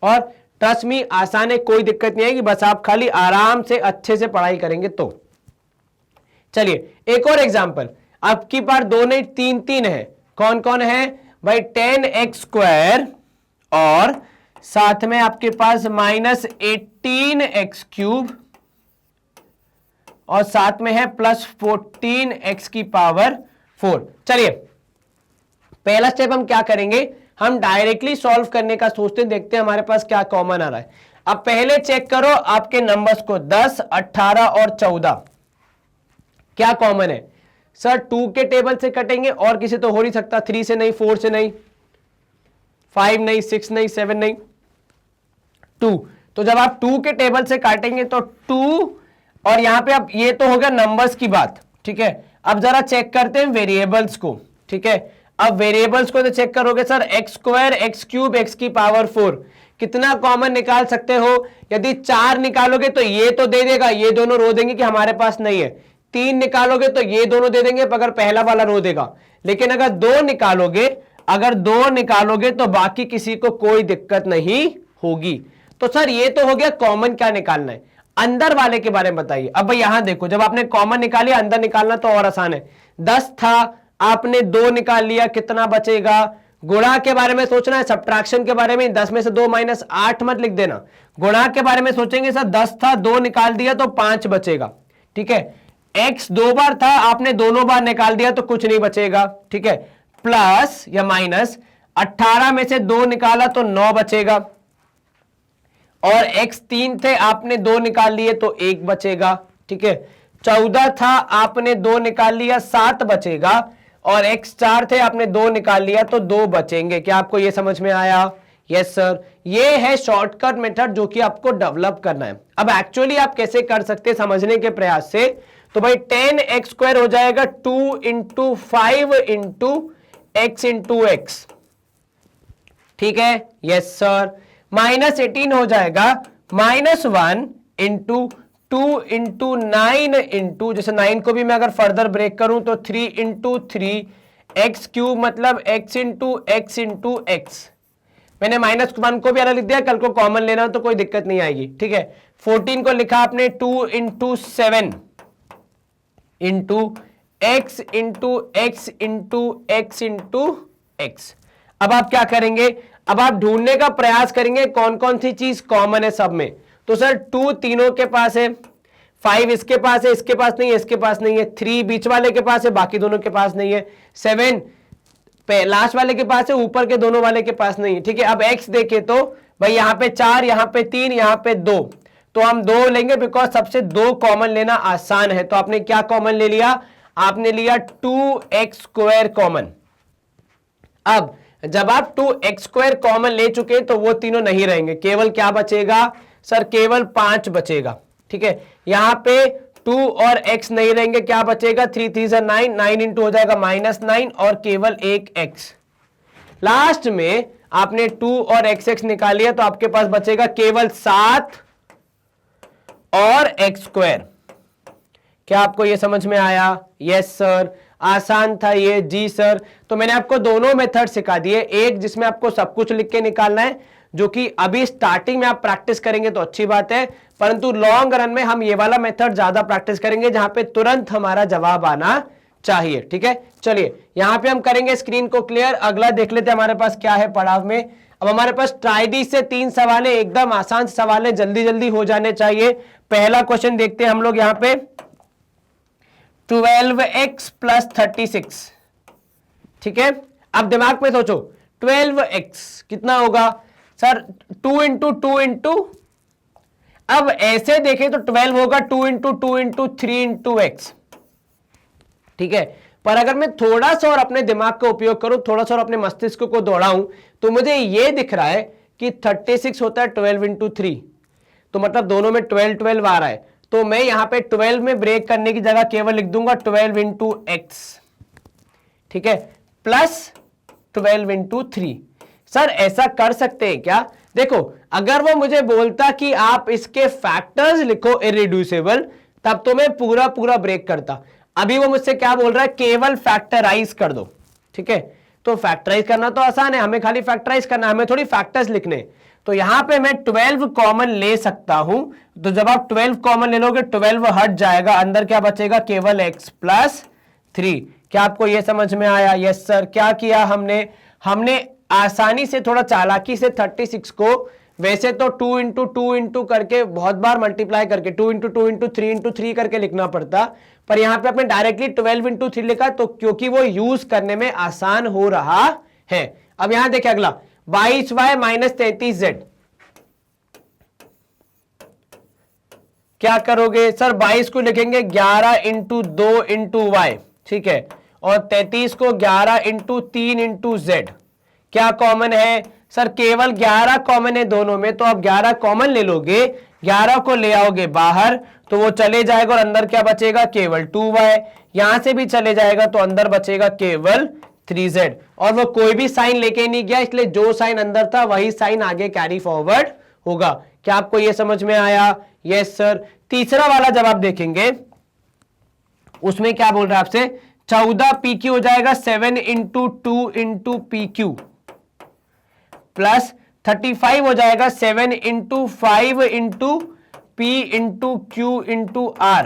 और ट्रस्ट मी, आसान है, कोई दिक्कत नहीं आएगी, बस आप खाली आराम से अच्छे से पढ़ाई करेंगे तो। चलिए एक और एग्जांपल, आपकी पार दो नहीं तीन तीन है, कौन कौन है भाई? 10x स्क्वायर और साथ में आपके पास -18x क्यूब और साथ में है प्लस 14x की पावर 4। चलिए पहला स्टेप हम क्या करेंगे, हम डायरेक्टली सॉल्व करने का सोचते हैं, देखते हैं हमारे पास क्या कॉमन आ रहा है। अब पहले चेक करो आपके नंबर्स को, 10, 18 और 14 क्या कॉमन है? सर 2 के टेबल से कटेंगे, और किसी तो हो नहीं सकता, 3 से नहीं, 4 से नहीं, 5 नहीं, 6 नहीं, 7 नहीं, 2। तो जब आप 2 के टेबल से काटेंगे तो 2, और यहां पे अब ये तो हो गया नंबर्स की बात, ठीक है। अब जरा चेक करते हैं वेरिएबल्स को, ठीक है। अब वेरिएबल्स को तो चेक करोगे sir, x square, x cube, x की पावर 4, कितना कॉमन निकाल सकते हो? यदि 4 निकालोगे तो ये तो दे देगा, ये दोनों रो देंगे कि हमारे पास नहीं है। 3 निकालोगे तो ये दोनों दे देंगे, मगर पहला वाला रो देगा। लेकिन अगर 2 निकालोगे तो बाकी किसी को कोई दिक्कत नहीं होगी। तो सर ये तो हो गया कॉमन, क्या निकालना है? अंदर वाले के बारे में बताइए। अब भाई यहां देखो, जब आपने कॉमन निकाली, अंदर निकालना तो और आसान है। 10 था, आपने 2 निकाल लिया, कितना बचेगा? गुणा के बारे में सोचना है, सब्ट्रैक्शन के बारे में 10 में से 2 माइनस 8 मत लिख देना। गुणा के बारे में सोचेंगे सर 10 था, 2 निकाल दिया तो 5 बचेगा, ठीक है। x 2 बार था, आपने दोनों बार निकाल दिया तो कुछ नहीं बचेगा, ठीक है। प्लस या माइनस 18 में से 2 निकाला तो 9 बचेगा, और x 3 थे, आपने 2 निकाल लिए तो 1 बचेगा, ठीक है। 14 था, आपने 2 निकाल लिया, 7 बचेगा, और x 4 थे, आपने 2 निकाल लिया तो 2 बचेंगे। क्या आपको यह समझ में आया? Yes sir. ये है शॉर्टकट मेथड जो कि आपको डेवलप करना है। अब एक्चुअली आप कैसे कर सकते हैं समझने के प्रयास से, तो भाई 10x स्क्वायर हो जाएगा 2 into 5 into x into x, ठीक है। Yes sir. -18 हो जाएगा -1 इंटू 2 इंटू 9 इंटू, जैसे 9 को भी मैं अगर फर्दर ब्रेक करूं तो 3 इंटू 3 एक्स क्यूब, मतलब x into x into x. मैंने -1 को भी अलग लिख दिया, कल को कॉमन लेना हो तो कोई दिक्कत नहीं आएगी, ठीक है। 14 को लिखा आपने 2 into 7 into x into x into x into x. अब आप क्या करेंगे? अब आप ढूंढने का प्रयास करेंगे कौन कौन सी चीज कॉमन है सब में। तो सर 2 तीनों के पास है, 5 इसके पास है, इसके पास नहीं है, इसके पास नहीं है, 3 बीच वाले के पास है, बाकी दोनों के पास नहीं है, 7 लास्ट वाले के पास है, ऊपर के दोनों वाले के पास नहीं है, ठीक है। अब x देखे तो भाई यहां पे 4, यहां पे 3, यहां पे 2, तो हम 2 लेंगे बिकॉज सबसे 2 कॉमन लेना आसान है। तो आपने क्या कॉमन ले लिया? आपने लिया 2x स्क्वायर कॉमन। अब जब आप 2x स्क्वायर कॉमन ले चुके तो वो तीनों नहीं रहेंगे, केवल क्या बचेगा सर? केवल 5 बचेगा, ठीक है। यहां पे 2 और x नहीं रहेंगे, क्या बचेगा? 3 3 से 9, 9 इंटू हो जाएगा -9 और केवल एक x। लास्ट में आपने 2 और x निकाल लिया तो आपके पास बचेगा केवल 7 और x स्क्वायर। क्या आपको यह समझ में आया? Yes sir. आसान था ये? जी सर। तो मैंने आपको दोनों मेथड सिखा दिए, एक जिसमें आपको सब कुछ लिख के निकालना है, जो कि अभी स्टार्टिंग में आप प्रैक्टिस करेंगे तो अच्छी बात है, परंतु लॉन्ग रन में हम ये वाला मेथड ज्यादा प्रैक्टिस करेंगे जहां पे तुरंत हमारा जवाब आना चाहिए। ठीक है, चलिए यहां पे हम करेंगे स्क्रीन को क्लियर। अगला देख लेते हैं हमारे पास क्या है पड़ाव में। अब हमारे पास ट्राइडी से 3 सवाल है, एकदम आसान सवाल है, जल्दी जल्दी हो जाने चाहिए। पहला क्वेश्चन देखते हैं हम लोग यहां पे 12x प्लस 36। ठीक है, अब दिमाग में सोचो 12x कितना होगा सर, 2 इंटू 2 इंटू, अब ऐसे देखें तो 12 होगा 2 इंटू 2 इंटू 3 इंटू एक्स। ठीक है, पर अगर मैं थोड़ा सा और अपने दिमाग का उपयोग करूं, थोड़ा सा और अपने मस्तिष्क को दौड़ाऊं, तो मुझे यह दिख रहा है कि 36 होता है 12 इंटू 3, तो मतलब दोनों में 12 12 आ रहा है। तो मैं यहां पे 12 में ब्रेक करने की जगह केवल लिख दूंगा 12 इंटू एक्स। ठीक है, प्लस 12 इंटू 3। सर ऐसा कर सकते हैं क्या? देखो अगर वो मुझे बोलता कि आप इसके फैक्टर्स लिखो इररिड्यूसिबल, तब तो मैं पूरा पूरा ब्रेक करता। अभी वो मुझसे क्या बोल रहा है, केवल फैक्टराइज कर दो। ठीक है, तो फैक्टराइज करना तो आसान है, हमें खाली फैक्टराइज करना है, हमें थोड़ी फैक्टर्स लिखने। तो यहां पे मैं 12 कॉमन ले सकता हूं, तो जब आप 12 कॉमन ले लोगे 12 हट जाएगा, अंदर क्या बचेगा, केवल x प्लस 3। क्या आपको यह समझ में आया? Yes sir. क्या किया हमने आसानी से, थोड़ा चालाकी से 36 को, वैसे तो 2 इंटू 2 इंटू करके बहुत बार मल्टीप्लाई करके 2 इंटू 2 इंटू 3 इंटू 3 करके लिखना पड़ता, पर यहां पे आपने डायरेक्टली 12 इंटू 3 लिखा, तो क्योंकि वो यूज करने में आसान हो रहा है। अब यहां देखिए अगला 22y माइनस 33z। क्या करोगे सर? 22 को लिखेंगे 11 इंटू 2 इंटू वाई। ठीक है, और 33 को 11 इंटू 3 इंटू जेड। क्या कॉमन है सर? केवल 11 कॉमन है दोनों में, तो आप 11 कॉमन ले लोगे, 11 को ले आओगे बाहर तो वो चले जाएगा, और अंदर क्या बचेगा, केवल 2y। यहां से भी चले जाएगा तो अंदर बचेगा केवल 3z, और वो कोई भी साइन लेके नहीं गया, इसलिए जो साइन अंदर था वही साइन आगे कैरी फॉरवर्ड होगा। क्या आपको यह समझ में आया? Yes sir. तीसरा वाला जब आप देखेंगे उसमें क्या बोल रहा है आपसे, 14 PQ हो जाएगा 7 इंटू 2 इंटू PQ, प्लस 35 हो जाएगा 7 into 5 into P into Q into R।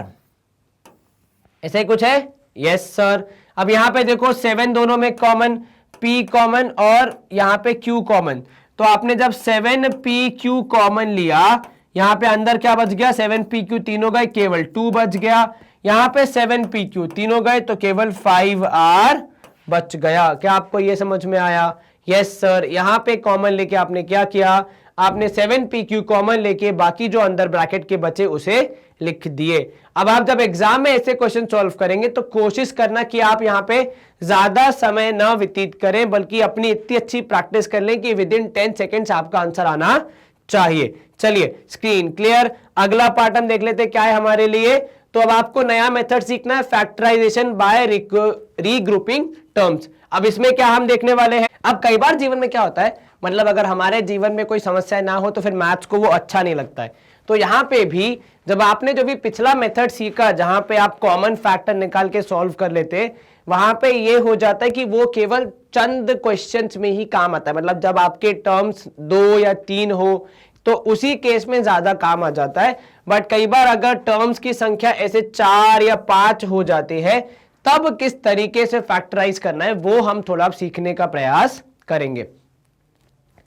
ऐसा ही कुछ है? Yes sir. अब यहां पे देखो 7 दोनों में कॉमन, P कॉमन और यहां पे Q कॉमन, तो आपने जब 7PQ कॉमन लिया, यहां पे अंदर क्या बच गया, 7PQ तीनों गए, केवल 2 बच गया। यहां पे 7PQ तीनों गए तो केवल 5R बच गया। क्या आपको यह समझ में आया? Yes sir. यहां पे कॉमन लेके आपने क्या किया, आपने 7PQ कॉमन लेके बाकी जो अंदर ब्रैकेट के बचे उसे लिख दिए। अब आप जब एग्जाम में ऐसे क्वेश्चन सॉल्व करेंगे तो कोशिश करना कि आप यहां पे ज्यादा समय न व्यतीत करें, बल्कि अपनी इतनी अच्छी प्रैक्टिस कर लें कि विद इन 10 सेकेंड्स आपका आंसर आना चाहिए। चलिए स्क्रीन क्लियर। अगला पार्ट हम देख लेते हैं क्या है हमारे लिए। तो अब आपको नया मेथड सीखना है, फैक्टराइजेशन बाय रीग्रुपिंग टर्म्स। अब इसमें क्या हम देखने वाले हैं, अब कई बार जीवन में क्या होता है, मतलब अगर हमारे जीवन में कोई समस्या ना हो तो फिर मैथ्स को वो अच्छा नहीं लगता है। तो यहां पे भी जब आपने जो भी पिछला मेथड सीखा जहां पे आप कॉमन फैक्टर निकाल के सॉल्व कर लेते, वहां पे ये हो जाता है कि वो केवल चंद क्वेश्चंस में ही काम आता है। मतलब जब आपके टर्म्स 2 या 3 हो तो उसी केस में ज्यादा काम आ जाता है। बट कई बार अगर टर्म्स की संख्या ऐसे 4 या 5 हो जाती है, तब किस तरीके से फैक्टराइज करना है वो हम थोड़ा सीखने का प्रयास करेंगे।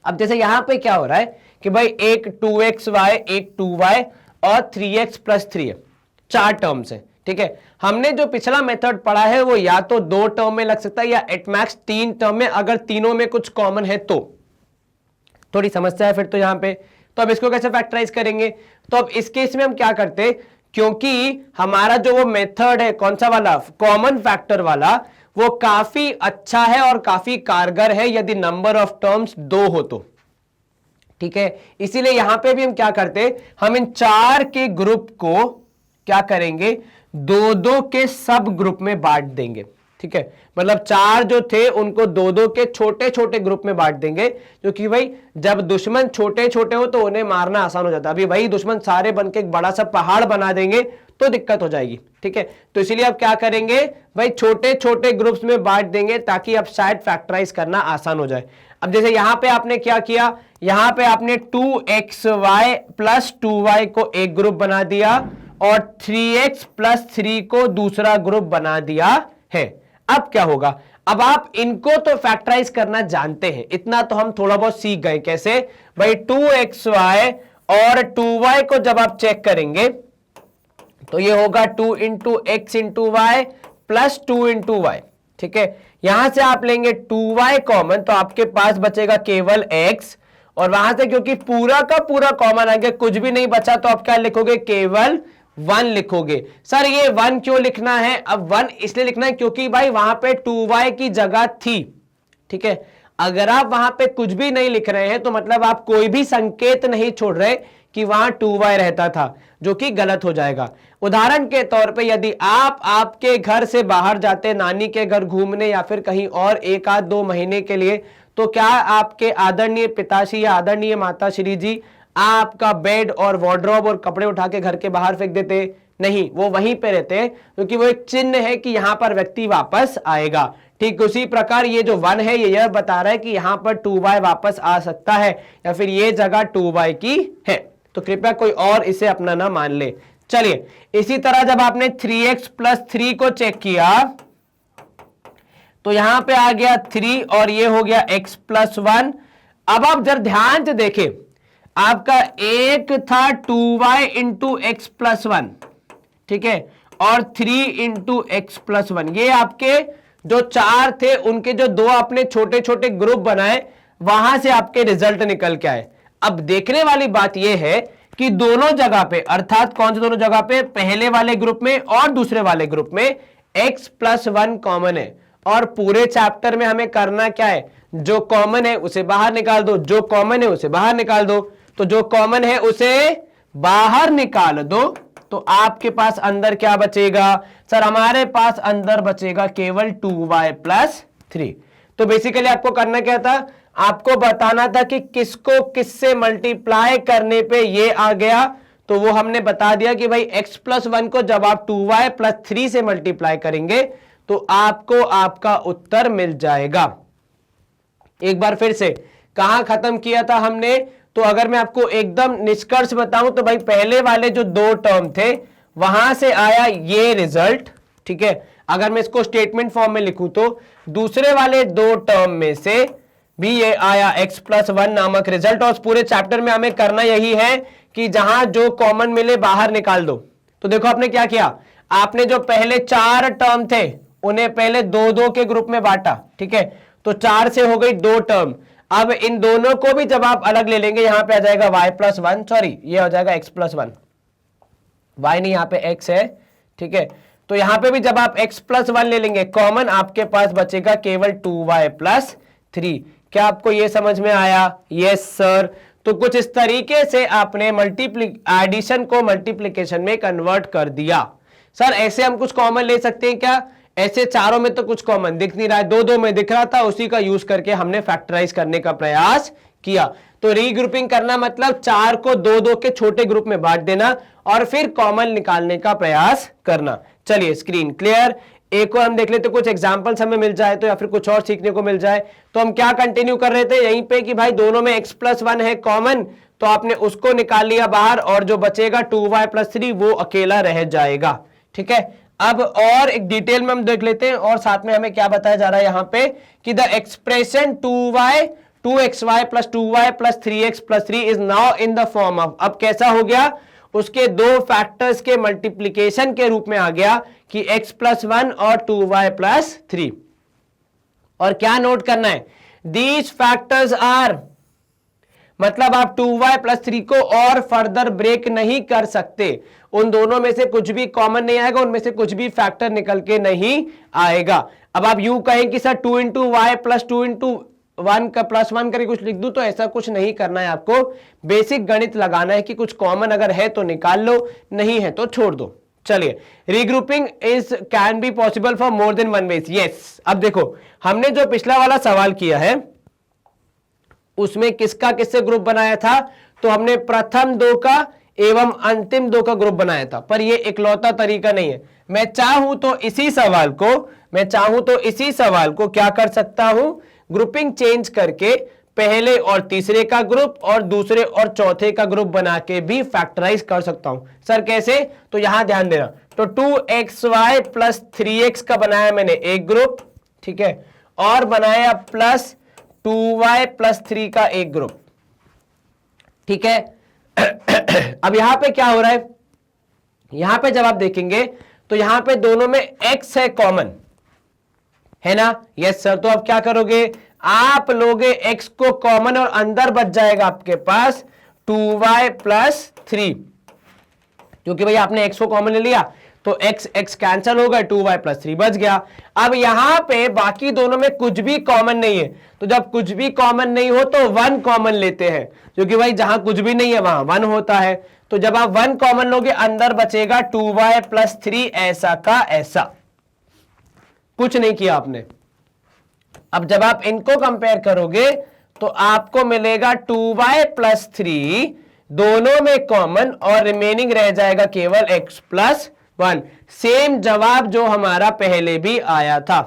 अब जैसे यहां पे क्या हो रहा है कि भाई एक 2xy, एक 2y और 3x प्लस 3 है, 4 टर्म्स है। ठीक है, हमने जो पिछला मेथड पढ़ा है वो या तो 2 टर्म में लग सकता है या एट मैक्स 3 टर्म में, अगर तीनों में कुछ कॉमन है तो थोड़ी समस्या है फिर तो यहां पे। तो अब इसको कैसे फैक्टराइज करेंगे? तो अब इस केस में हम क्या करते, क्योंकि हमारा जो वो मेथड है कौन सा वाला, कॉमन फैक्टर वाला, वो काफी अच्छा है और काफी कारगर है यदि नंबर ऑफ टर्म्स 2 हो तो। ठीक है, इसीलिए यहां पे भी हम क्या करते, हम इन 4 के ग्रुप को क्या करेंगे, 2-2 के सब ग्रुप में बांट देंगे। ठीक है, मतलब 4 जो थे उनको 2-2 के छोटे छोटे ग्रुप में बांट देंगे, क्योंकि भाई जब दुश्मन छोटे छोटे हो तो उन्हें मारना आसान हो जाता है। अभी भाई दुश्मन सारे बनके एक बड़ा सा पहाड़ बना देंगे तो दिक्कत हो जाएगी। ठीक है, तो इसीलिए अब क्या करेंगे भाई, छोटे छोटे ग्रुप्स में बांट देंगे ताकि अब शायद फैक्टराइज करना आसान हो जाए। अब जैसे यहां पे आपने क्या किया, यहां पे आपने 2xy प्लस 2y को एक ग्रुप बना दिया और 3x प्लस 3 को दूसरा ग्रुप बना दिया है। अब क्या होगा, अब आप इनको तो फैक्टराइज करना जानते हैं, इतना तो हम थोड़ा बहुत सीख गए। कैसे भाई, 2xy और 2y को जब आप चेक करेंगे तो ये होगा 2 into x into y plus 2 into y. ठीक है, यहां से आप लेंगे 2y कॉमन तो आपके पास बचेगा केवल x, और वहां से क्योंकि पूरा का पूरा कॉमन आ गया, कुछ भी नहीं बचा, तो आप क्या लिखोगे, केवल 1 लिखोगे। सर ये 1 क्यों लिखना है, अब 1 इसलिए लिखना है क्योंकि भाई वहां पे 2y की जगह थी। ठीक है, अगर आप वहां पे कुछ भी नहीं लिख रहे हैं तो मतलब आप कोई भी संकेत नहीं छोड़ रहे कि वहां 2y रहता था, जो कि गलत हो जाएगा। उदाहरण के तौर पे यदि आप आपके घर से बाहर जाते नानी के घर घूमने या फिर कहीं और 1-2 महीने के लिए, तो क्या आपके आदरणीय पिताश्री या आदरणीय माताश्री जी आपका बेड और वार्डरोब और कपड़े उठा के घर के बाहर फेंक देते? नहीं, वो वहीं पे रहते हैं क्योंकि वो एक चिन्ह है कि यहां पर व्यक्ति वापस आएगा। ठीक उसी प्रकार ये जो 1 है ये यह बता रहा है कि यहां पर 2y वापस आ सकता है या फिर ये जगह 2y की है। तो कृपया कोई और इसे अपना ना मान ले। चलिए, इसी तरह जब आपने 3x प्लस 3 को चेक किया तो यहां पे आ गया 3 और ये हो गया x प्लस 1। अब आप जरा ध्यान से देखें, आपका एक था 2y इंटू एक्स प्लस 1, ठीक है, और 3 इंटू एक्स प्लस 1। ये आपके जो 4 थे उनके जो 2 आपने छोटे छोटे ग्रुप बनाए, वहां से आपके रिजल्ट निकल के आए। अब देखने वाली बात यह है कि दोनों जगह पे, अर्थात कौन से दोनों जगह पे, पहले वाले ग्रुप में और दूसरे वाले ग्रुप में x प्लस 1 कॉमन है। और पूरे चैप्टर में हमें करना क्या है, जो कॉमन है उसे बाहर निकाल दो, जो कॉमन है उसे बाहर निकाल दो। तो जो कॉमन है उसे बाहर निकाल दो तो आपके पास अंदर क्या बचेगा, सर हमारे पास अंदर बचेगा केवल 2y प्लस 3। तो बेसिकली आपको करना क्या था, आपको बताना था कि किसको किससे मल्टीप्लाई करने पे ये आ गया। तो वो हमने बता दिया कि भाई x प्लस 1 को जब आप 2y प्लस 3 से मल्टीप्लाई करेंगे तो आपको आपका उत्तर मिल जाएगा। एक बार फिर से कहां खत्म किया था हमने, तो अगर मैं आपको एकदम निष्कर्ष बताऊं तो भाई पहले वाले जो 2 टर्म थे वहां से आया ये रिजल्ट। ठीक है, अगर मैं इसको स्टेटमेंट फॉर्म में लिखूं तो दूसरे वाले 2 टर्म में से भी ये आया x प्लस 1 नामक रिजल्ट। और पूरे चैप्टर में हमें करना यही है कि जहां जो कॉमन मिले बाहर निकाल दो। तो देखो आपने क्या किया, आपने जो पहले 4 टर्म थे उन्हें पहले 2-2 के ग्रुप में बांटा। ठीक है, तो 4 से हो गई 2 टर्म। अब इन दोनों को भी जब आप अलग ले लेंगे, यहां पे आ जाएगा y प्लस 1, सॉरी ये हो जाएगा x प्लस 1, y नहीं, यहां पे x है। ठीक है, तो यहां पे भी जब आप x प्लस 1 ले लेंगे कॉमन, आपके पास बचेगा केवल 2y प्लस 3। क्या आपको यह समझ में आया? Yes sir. तो कुछ इस तरीके से आपने एडिशन को मल्टीप्लीकेशन में कन्वर्ट कर दिया। सर ऐसे हम कुछ कॉमन ले सकते हैं क्या? ऐसे चारों में तो कुछ कॉमन दिख नहीं रहा है, 2-2 में दिख रहा था, उसी का यूज करके हमने फैक्टराइज करने का प्रयास किया। तो रीग्रुपिंग करना मतलब 4 को 2-2 के छोटे ग्रुप में बांट देना और फिर कॉमन निकालने का प्रयास करना। चलिए स्क्रीन क्लियर। एक और हम देख लेते, कुछ एग्जांपल्स हमें मिल जाए तो या फिर कुछ और सीखने को मिल जाए। तो हम क्या कंटिन्यू कर रहे थे यहीं पे कि भाई दोनों में x प्लस 1 है कॉमन, तो आपने उसको निकाल लिया बाहर और जो बचेगा 2y प्लस 3 वो अकेला रह जाएगा। ठीक है, अब और एक डिटेल में हम देख लेते हैं और साथ में हमें क्या बताया जा रहा है यहां पे कि the expression 2xy plus 2y plus 3x plus 3 is now in the form of, अब कैसा हो गया, उसके 2 फैक्टर्स के मल्टीप्लीकेशन के रूप में आ गया कि x प्लस 1 और 2y प्लस 3। और क्या नोट करना है, दीज फैक्टर्स आर, मतलब आप 2y प्लस 3 को और फर्दर ब्रेक नहीं कर सकते, उन दोनों में से कुछ भी कॉमन नहीं आएगा, उनमें से कुछ भी फैक्टर निकल के नहीं आएगा। अब आप यूं कहें कि sir 2 into y plus 2 into 1 का प्लस 1 करके कुछ लिख दूं, तो ऐसा कुछ नहीं करना है आपको। बेसिक गणित लगाना है कि कुछ कॉमन अगर है तो निकाल लो, नहीं है तो छोड़ दो। चलिए, regrouping is can be possible for more than one ways. Yes, अब देखो हमने जो पिछला वाला सवाल किया है उसमें किसका किससे ग्रुप बनाया था, तो हमने प्रथम 2 का एवं अंतिम 2 का ग्रुप बनाया था, पर ये इकलौता तरीका नहीं है। मैं चाहूं तो इसी सवाल को क्या कर सकता हूं, ग्रुपिंग चेंज करके पहले और तीसरे का ग्रुप और दूसरे और चौथे का ग्रुप बना के भी फैक्टराइज कर सकता हूं। सर कैसे, तो यहां ध्यान देना, तो 2xy प्लस 3x का बनाया मैंने एक ग्रुप, ठीक है, और बनाया प्लस 2y प्लस 3 का एक ग्रुप, ठीक है। अब यहां पे क्या हो रहा है, यहां पे जब आप देखेंगे तो यहां पे दोनों में x है कॉमन, है ना, यस सर। तो अब क्या करोगे, आप लोगे x को कॉमन और अंदर बच जाएगा आपके पास 2y प्लस 3, क्योंकि भाई आपने x को कॉमन ले लिया तो x कैंसिल हो गया, 2y प्लस 3 बच गया। अब यहां पे बाकी दोनों में कुछ भी कॉमन नहीं है, तो जब कुछ भी कॉमन नहीं हो तो 1 कॉमन लेते हैं, क्योंकि भाई जहां कुछ भी नहीं है वहां 1 होता है। तो जब आप 1 कॉमन लोगे अंदर बचेगा 2y प्लस 3 ऐसा का ऐसा, कुछ नहीं किया आपने। अब जब आप इनको कंपेयर करोगे तो आपको मिलेगा 2y प्लस 3 दोनों में कॉमन और रिमेनिंग रह जाएगा केवल x प्लस 1। सेम जवाब जो हमारा पहले भी आया था,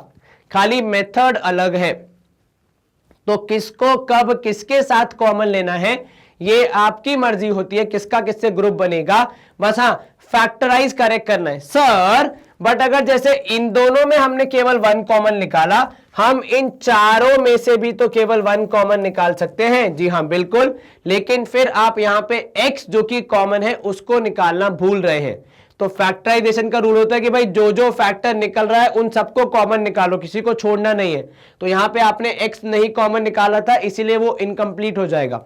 खाली मेथड अलग है। तो किसको कब किसके साथ कॉमन लेना है ये आपकी मर्जी होती है, किसका किससे ग्रुप बनेगा, बस हाँ फैक्टराइज करेक्ट करना है। सर बट अगर जैसे इन दोनों में हमने केवल 1 कॉमन निकाला, हम इन चारों में से भी तो केवल 1 कॉमन निकाल सकते हैं। जी हाँ बिल्कुल, लेकिन फिर आप यहां पे x जो कि कॉमन है उसको निकालना भूल रहे हैं। तो फैक्टराइजेशन का रूल होता है कि भाई जो जो फैक्टर निकल रहा है उन सबको कॉमन निकालो, किसी को छोड़ना नहीं है। तो यहां पे आपने x नहीं कॉमन निकाला था, इसीलिए वो इनकम्प्लीट हो जाएगा।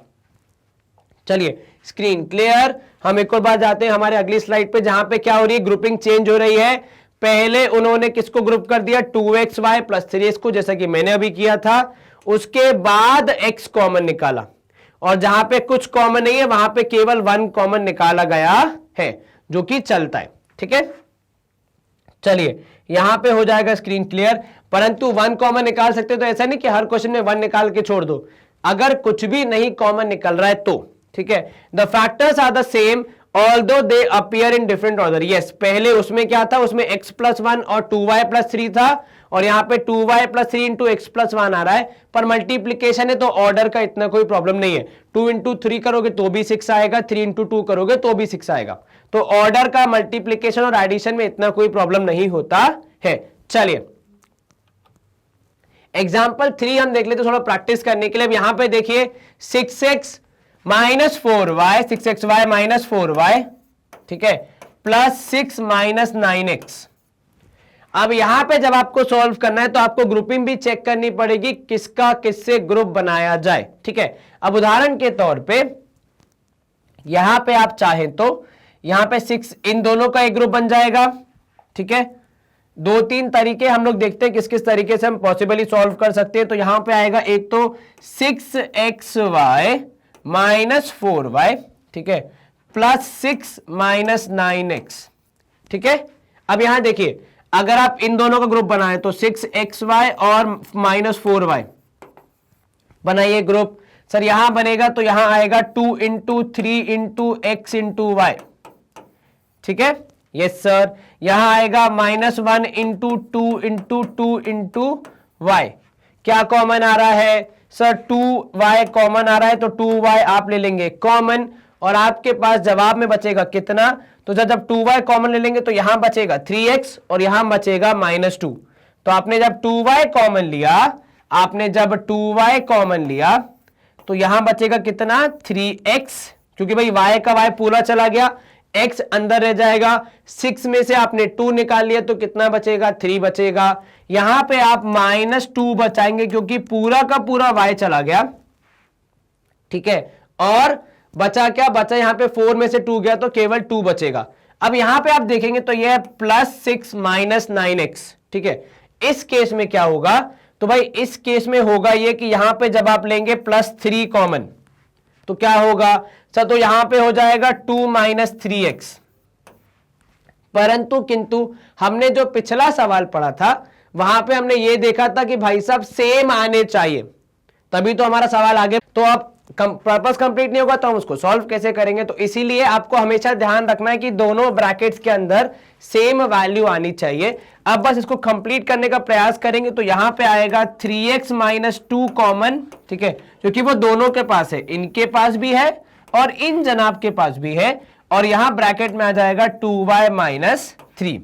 चलिए स्क्रीन क्लियर, हम एक और बार जाते हैं हमारे अगली स्लाइड पे, जहां पे क्या हो रही है, ग्रुपिंग चेंज हो रही है। पहले उन्होंने किसको ग्रुप कर दिया, 2xy प्लस 3x को, जैसा कि मैंने अभी किया था। उसके बाद x कॉमन निकाला, और जहां पे कुछ कॉमन नहीं है वहां पे केवल 1 कॉमन निकाला गया है, जो कि चलता है, ठीक है। चलिए यहां पे हो जाएगा स्क्रीन क्लियर, परंतु 1 कॉमन निकाल सकते हो, तो ऐसा नहीं कि हर क्वेश्चन में 1 निकाल के छोड़ दो, अगर कुछ भी नहीं कॉमन निकल रहा है तो, ठीक है। The factors are the same although they appear in different order. Yes, पहले उसमें क्या था, उसमें x प्लस 1 और 2y प्लस 3 था, और यहां पे 2y plus 3 into x plus 1 आ रहा है, पर मल्टीप्लीकेशन है तो ऑर्डर का इतना कोई प्रॉब्लम नहीं है। 2 इंटू 3 करोगे तो भी 6 आएगा, 3 इंटू 2 करोगे तो भी 6 आएगा। तो ऑर्डर का मल्टीप्लीकेशन और एडिशन में इतना कोई प्रॉब्लम नहीं होता है। चलिए एग्जाम्पल 3 हम देख लेते थोड़ा प्रैक्टिस करने के लिए। अब यहां पे देखिए 6x minus 4y, 6xy minus 4y, ठीक है, प्लस 6 माइनस 9x। अब यहां पे जब आपको सॉल्व करना है तो आपको ग्रुपिंग भी चेक करनी पड़ेगी, किसका किससे ग्रुप बनाया जाए, ठीक है। अब उदाहरण के तौर पे यहां पे आप चाहें तो यहां पे 6 इन दोनों का एक ग्रुप बन जाएगा, ठीक है। 2-3 तरीके हम लोग देखते हैं किस किस तरीके से हम पॉसिबली सॉल्व कर सकते हैं। तो यहां पे आएगा एक तो 6xy माइनस 4y, ठीक है, प्लस 6 माइनस 9x, ठीक है। अब यहां देखिए अगर आप इन दोनों का ग्रुप बनाएं तो 6xy और माइनस 4y बनाइए ग्रुप। सर यहां बनेगा तो यहां आएगा 2 into 3 into x into y, ठीक है, यस सर। यहां आएगा minus 1 into 2 into 2 into y. क्या कॉमन आ रहा है सर, 2y कॉमन आ रहा है, तो 2y आप ले लेंगे कॉमन, और आपके पास जवाब में बचेगा कितना, तो जब 2y कॉमन ले लेंगे तो यहां बचेगा 3x और यहां बचेगा माइनस 2। तो आपने जब 2y कॉमन लिया, आपने जब 2y कॉमन लिया तो यहां बचेगा कितना, 3x, क्योंकि भाई y का y पूरा चला गया, x अंदर रह जाएगा। 6 में से आपने 2 निकाल लिया तो कितना बचेगा, 3 बचेगा। यहां पे आप माइनस 2 बचाएंगे क्योंकि पूरा का पूरा y चला गया, ठीक है, और बचा क्या बचा, यहां पे 4 में से 2 गया तो केवल 2 बचेगा। अब यहां पे आप देखेंगे तो यह प्लस 6 माइनस 9x, ठीक है। इस केस में क्या होगा, तो भाई इस केस में होगा यह कि यहां पे जब आप लेंगे प्लस 3 कॉमन तो क्या होगा सर, तो यहां पे हो जाएगा 2 माइनस 3x। परंतु किंतु हमने जो पिछला सवाल पढ़ा था वहां पे हमने ये देखा था कि भाई साहब सेम आने चाहिए, तभी तो हमारा सवाल आगे। तो अब पर्पस कंप्लीट नहीं होगा तो हम उसको सॉल्व कैसे करेंगे। तो इसीलिए आपको हमेशा ध्यान रखना है कि दोनों ब्रैकेट्स के अंदर सेम वैल्यू आनी चाहिए। अब बस इसको कंप्लीट करने का प्रयास करेंगे तो यहां पे आएगा 3x माइनस 2 कॉमन, ठीक है, क्योंकि वो दोनों के पास है, इनके पास भी है और इन जनाब के पास भी है, और यहां ब्रैकेट में आ जाएगा 2y माइनस 3।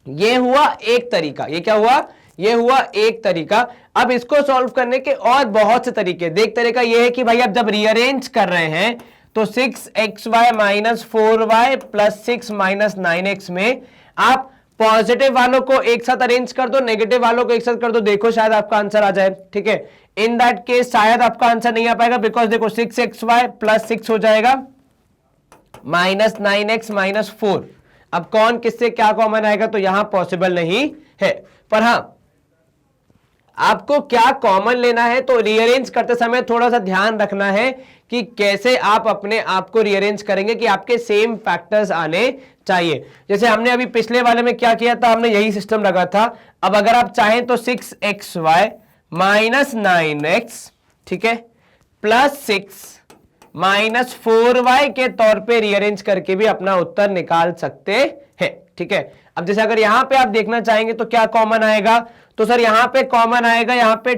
ये हुआ एक तरीका। ये क्या हुआ? ये हुआ एक तरीका। अब इसको सॉल्व करने के और बहुत से तरीके। देख, तरीका ये है कि भाई आप जब रीअरेंज कर रहे हैं तो 6xy minus 4y plus 6 minus 9x में आप पॉजिटिव वालों को एक साथ अरेंज कर दो, नेगेटिव वालों को एक साथ कर दो, देखो शायद आपका आंसर आ जाए, ठीक है। इन दैट केस शायद आपका आंसर नहीं आ पाएगा, बिकॉज देखो 6xy प्लस 6 हो जाएगा माइनस 9x माइनस 4। अब कौन किससे क्या कॉमन आएगा तो यहां पॉसिबल नहीं है। पर हां, आपको क्या कॉमन लेना है तो रीअरेंज करते समय थोड़ा सा ध्यान रखना है कि कैसे आप अपने आप को रीअरेंज करेंगे कि आपके सेम फैक्टर्स आने चाहिए। जैसे हमने अभी पिछले वाले में क्या किया था, हमने यही सिस्टम लगा था। अब अगर आप चाहें तो 6xy माइनस 9x, ठीक है, प्लस 6 माइनस 4y के तौर पे रीअरेंज करके भी अपना उत्तर निकाल सकते हैं, ठीक है। अब जैसे अगर यहां पे आप देखना चाहेंगे तो क्या कॉमन आएगा, तो सर यहां पे कॉमन आएगा, यहां पे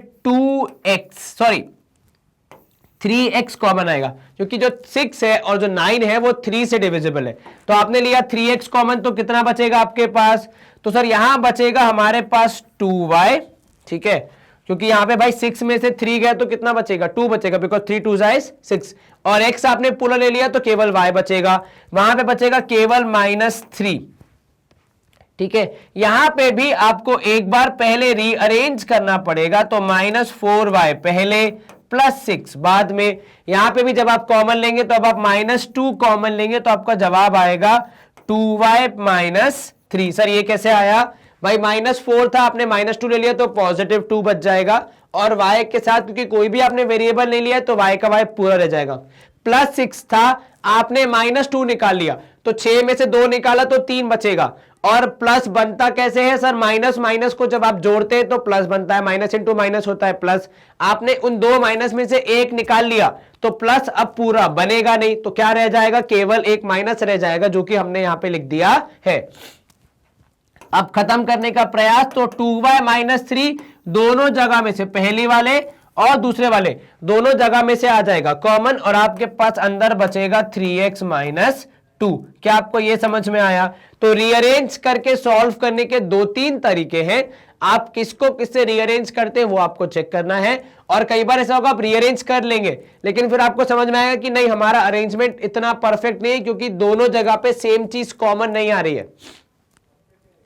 3x कॉमन आएगा, क्योंकि जो 6 है और जो 9 है वो 3 से डिविजिबल है। तो आपने लिया 3x कॉमन, तो कितना बचेगा आपके पास, तो सर यहां बचेगा हमारे पास 2y, ठीक है, क्योंकि यहां पे भाई 6 में से 3 गया तो कितना बचेगा, 2 बचेगा, बिकॉज 3 2 इज 6, और x आपने पूरा ले लिया तो केवल y बचेगा, वहां पे बचेगा केवल -3, ठीक है। यहां पे भी आपको एक बार पहले रीअरेंज करना पड़ेगा, तो -4y पहले प्लस 6 बाद में। यहां पे भी जब आप कॉमन लेंगे तो अब आप -2 कॉमन लेंगे तो आपका जवाब आएगा 2y माइनस 3। सर ये कैसे आया भाई, -4 था, आपने -2 ले लिया तो पॉजिटिव 2 बच जाएगा, और y के साथ क्योंकि कोई भी आपने वेरिएबल नहीं लिया तो y का y पूरा रह जाएगा। प्लस 6 था, आपने -2 निकाल लिया तो 6 में से 2 निकाला तो 3 बचेगा, और प्लस बनता कैसे है सर, माइनस माइनस को जब आप जोड़ते हैं तो प्लस बनता है, माइनस इंटू माइनस होता है प्लस। आपने उन 2 माइनस में से एक निकाल लिया तो प्लस अब पूरा बनेगा नहीं, तो क्या रह जाएगा, केवल एक माइनस रह जाएगा, जो कि हमने यहां पे लिख दिया है। अब खत्म करने का प्रयास, तो 2y माइनस 3 दोनों जगह में से, पहली वाले और दूसरे वाले दोनों जगह में से आ जाएगा कॉमन, और आपके पास अंदर बचेगा 3x माइनस 2। क्या आपको यह समझ में आया? तो रीअरेंज करके सॉल्व करने के 2-3 तरीके हैं। आप किसको किससे रीअरेंज करते हैं वो आपको चेक करना है, और कई बार ऐसा होगा आप रीअरेंज कर लेंगे लेकिन फिर आपको समझ में आएगा कि नहीं, हमारा अरेंजमेंट इतना परफेक्ट नहीं है, क्योंकि दोनों जगह पे सेम चीज कॉमन नहीं आ रही है।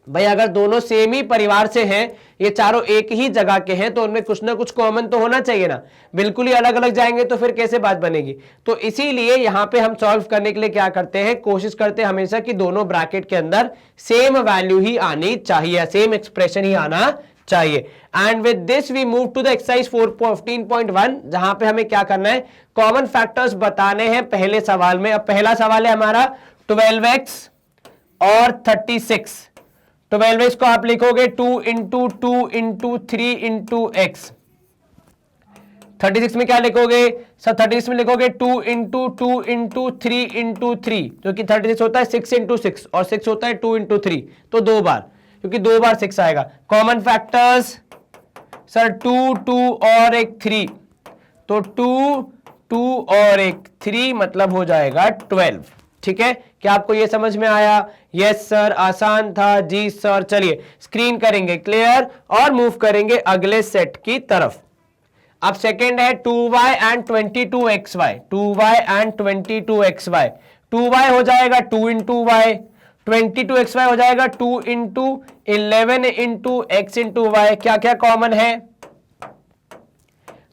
भाई अगर दोनों सेम ही परिवार से हैं, ये चारों एक ही जगह के हैं, तो उनमें कुछ ना कुछ कॉमन तो होना चाहिए ना। बिल्कुल ही अलग अलग जाएंगे तो फिर कैसे बात बनेगी। तो इसीलिए यहां पे हम सॉल्व करने के लिए क्या करते हैं, कोशिश करते हैं हमेशा कि दोनों ब्रैकेट के अंदर सेम वैल्यू ही आनी चाहिए, सेम एक्सप्रेशन ही आना चाहिए। And with this we move to the exercise 15.1, जहां पे हमें क्या करना है, कॉमन फैक्टर्स बताने हैं पहले सवाल में। अब पहला सवाल है हमारा 12x और 36। 12x को आप लिखोगे 2 इंटू 2 इंटू 3 इंटू एक्स। 36 में क्या लिखोगे सर, 36 में लिखोगे 2 इंटू 2 इंटू 3 इंटू 3, जो कि 36 होता है 6 इंटू 6, और 6 होता है 2 इंटू 3, तो 2 बार, क्योंकि 2 बार 6 आएगा। कॉमन फैक्टर्स सर 2 2 और एक 3, तो 2 2 और एक 3 मतलब हो जाएगा 12, ठीक है। क्या आपको यह समझ में आया? यस सर, आसान था जी सर। चलिए स्क्रीन करेंगे क्लियर और मूव करेंगे अगले सेट की तरफ। अब सेकंड है 2y and 22xy। 2y and 22xy, 2y हो जाएगा 2 इंटू वाई, 22xy हो जाएगा 2 into 11 into x into y. क्या क्या कॉमन है,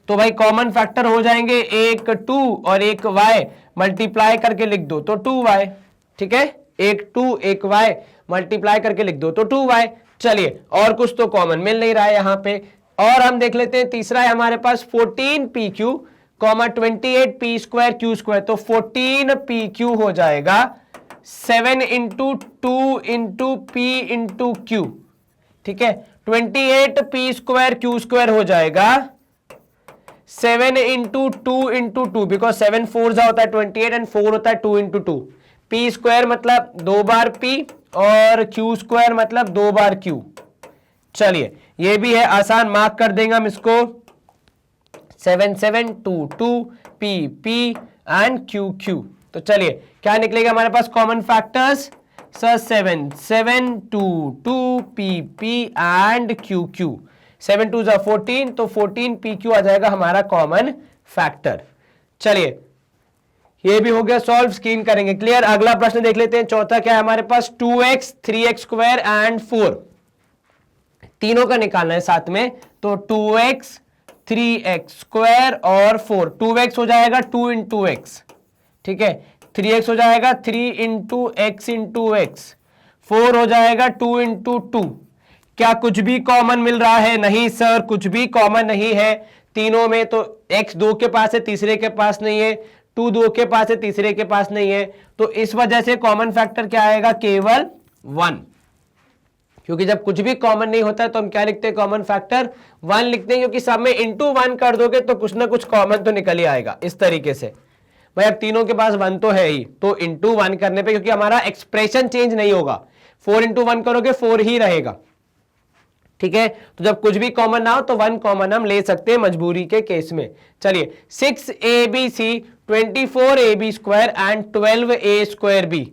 तो भाई कॉमन फैक्टर हो जाएंगे एक 2 और एक y, मल्टीप्लाई करके लिख दो तो 2y, ठीक है, एक 2 एक y मल्टीप्लाई करके लिख दो तो 2y। चलिए और कुछ तो कॉमन मिल नहीं रहा है यहां पे, और हम देख लेते हैं तीसरा है हमारे पास 14pq, 28p square q square, तो 14pq हो जाएगा 7 into 2 into p into q, ठीक है। 28p स्क्वायर q स्क्वायर हो जाएगा 7 इंटू टू, बिकॉज 7 4 होता है 28 एंड 4 होता है 2 इंटू टू। पी स्क्वायर मतलब 2 बार पी और क्यू स्क्वायर मतलब 2 बार क्यू। चलिए ये भी है आसान, मार्क कर देंगे हम इसको। 7 7 2 2 P P and Q Q. तो चलिए क्या निकलेगा हमारे पास common factors sir? 7 7 2 2 P P and Q Q. 7 2 जा 14, तो 14 पी क्यू आ जाएगा हमारा कॉमन फैक्टर। चलिए ये भी हो गया सॉल्व, स्क्रीन करेंगे। क्लियर? अगला प्रश्न देख लेते हैं। चौथा क्या है हमारे पास? 2x 3x स्क्वायर एंड 4, तीनों का निकालना है साथ में। तो 2x 3x स्क्वायर और 4, 2x हो जाएगा 2 इंटू एक्स, ठीक है। 3x हो जाएगा 3 इंटू एक्स इंटू एक्स। 4 हो जाएगा 2 इंटू टू। क्या कुछ भी कॉमन मिल रहा है? नहीं सर, कुछ भी कॉमन नहीं है तीनों में। तो x 2 के पास है, तीसरे के पास नहीं है, 2 2 के पास है, तीसरे के पास नहीं है। तो इस वजह से कॉमन फैक्टर क्या आएगा? केवल 1। क्योंकि जब कुछ भी कॉमन नहीं होता है तो हम क्या लिखते हैं? कॉमन फैक्टर 1 लिखते हैं, क्योंकि सब में इंटू 1 कर दोगे तो कुछ ना कुछ कॉमन तो निकल ही आएगा। इस तरीके से भाई अब तीनों के पास 1 तो है ही, तो इंटू 1 करने पे, क्योंकि हमारा एक्सप्रेशन चेंज नहीं होगा, 4 इंटू 1 करोगे 4 ही रहेगा, ठीक है। तो जब कुछ भी कॉमन ना हो तो 1 कॉमन हम ले सकते हैं मजबूरी के केस में। चलिए 6abc 24ab square and 12a square B.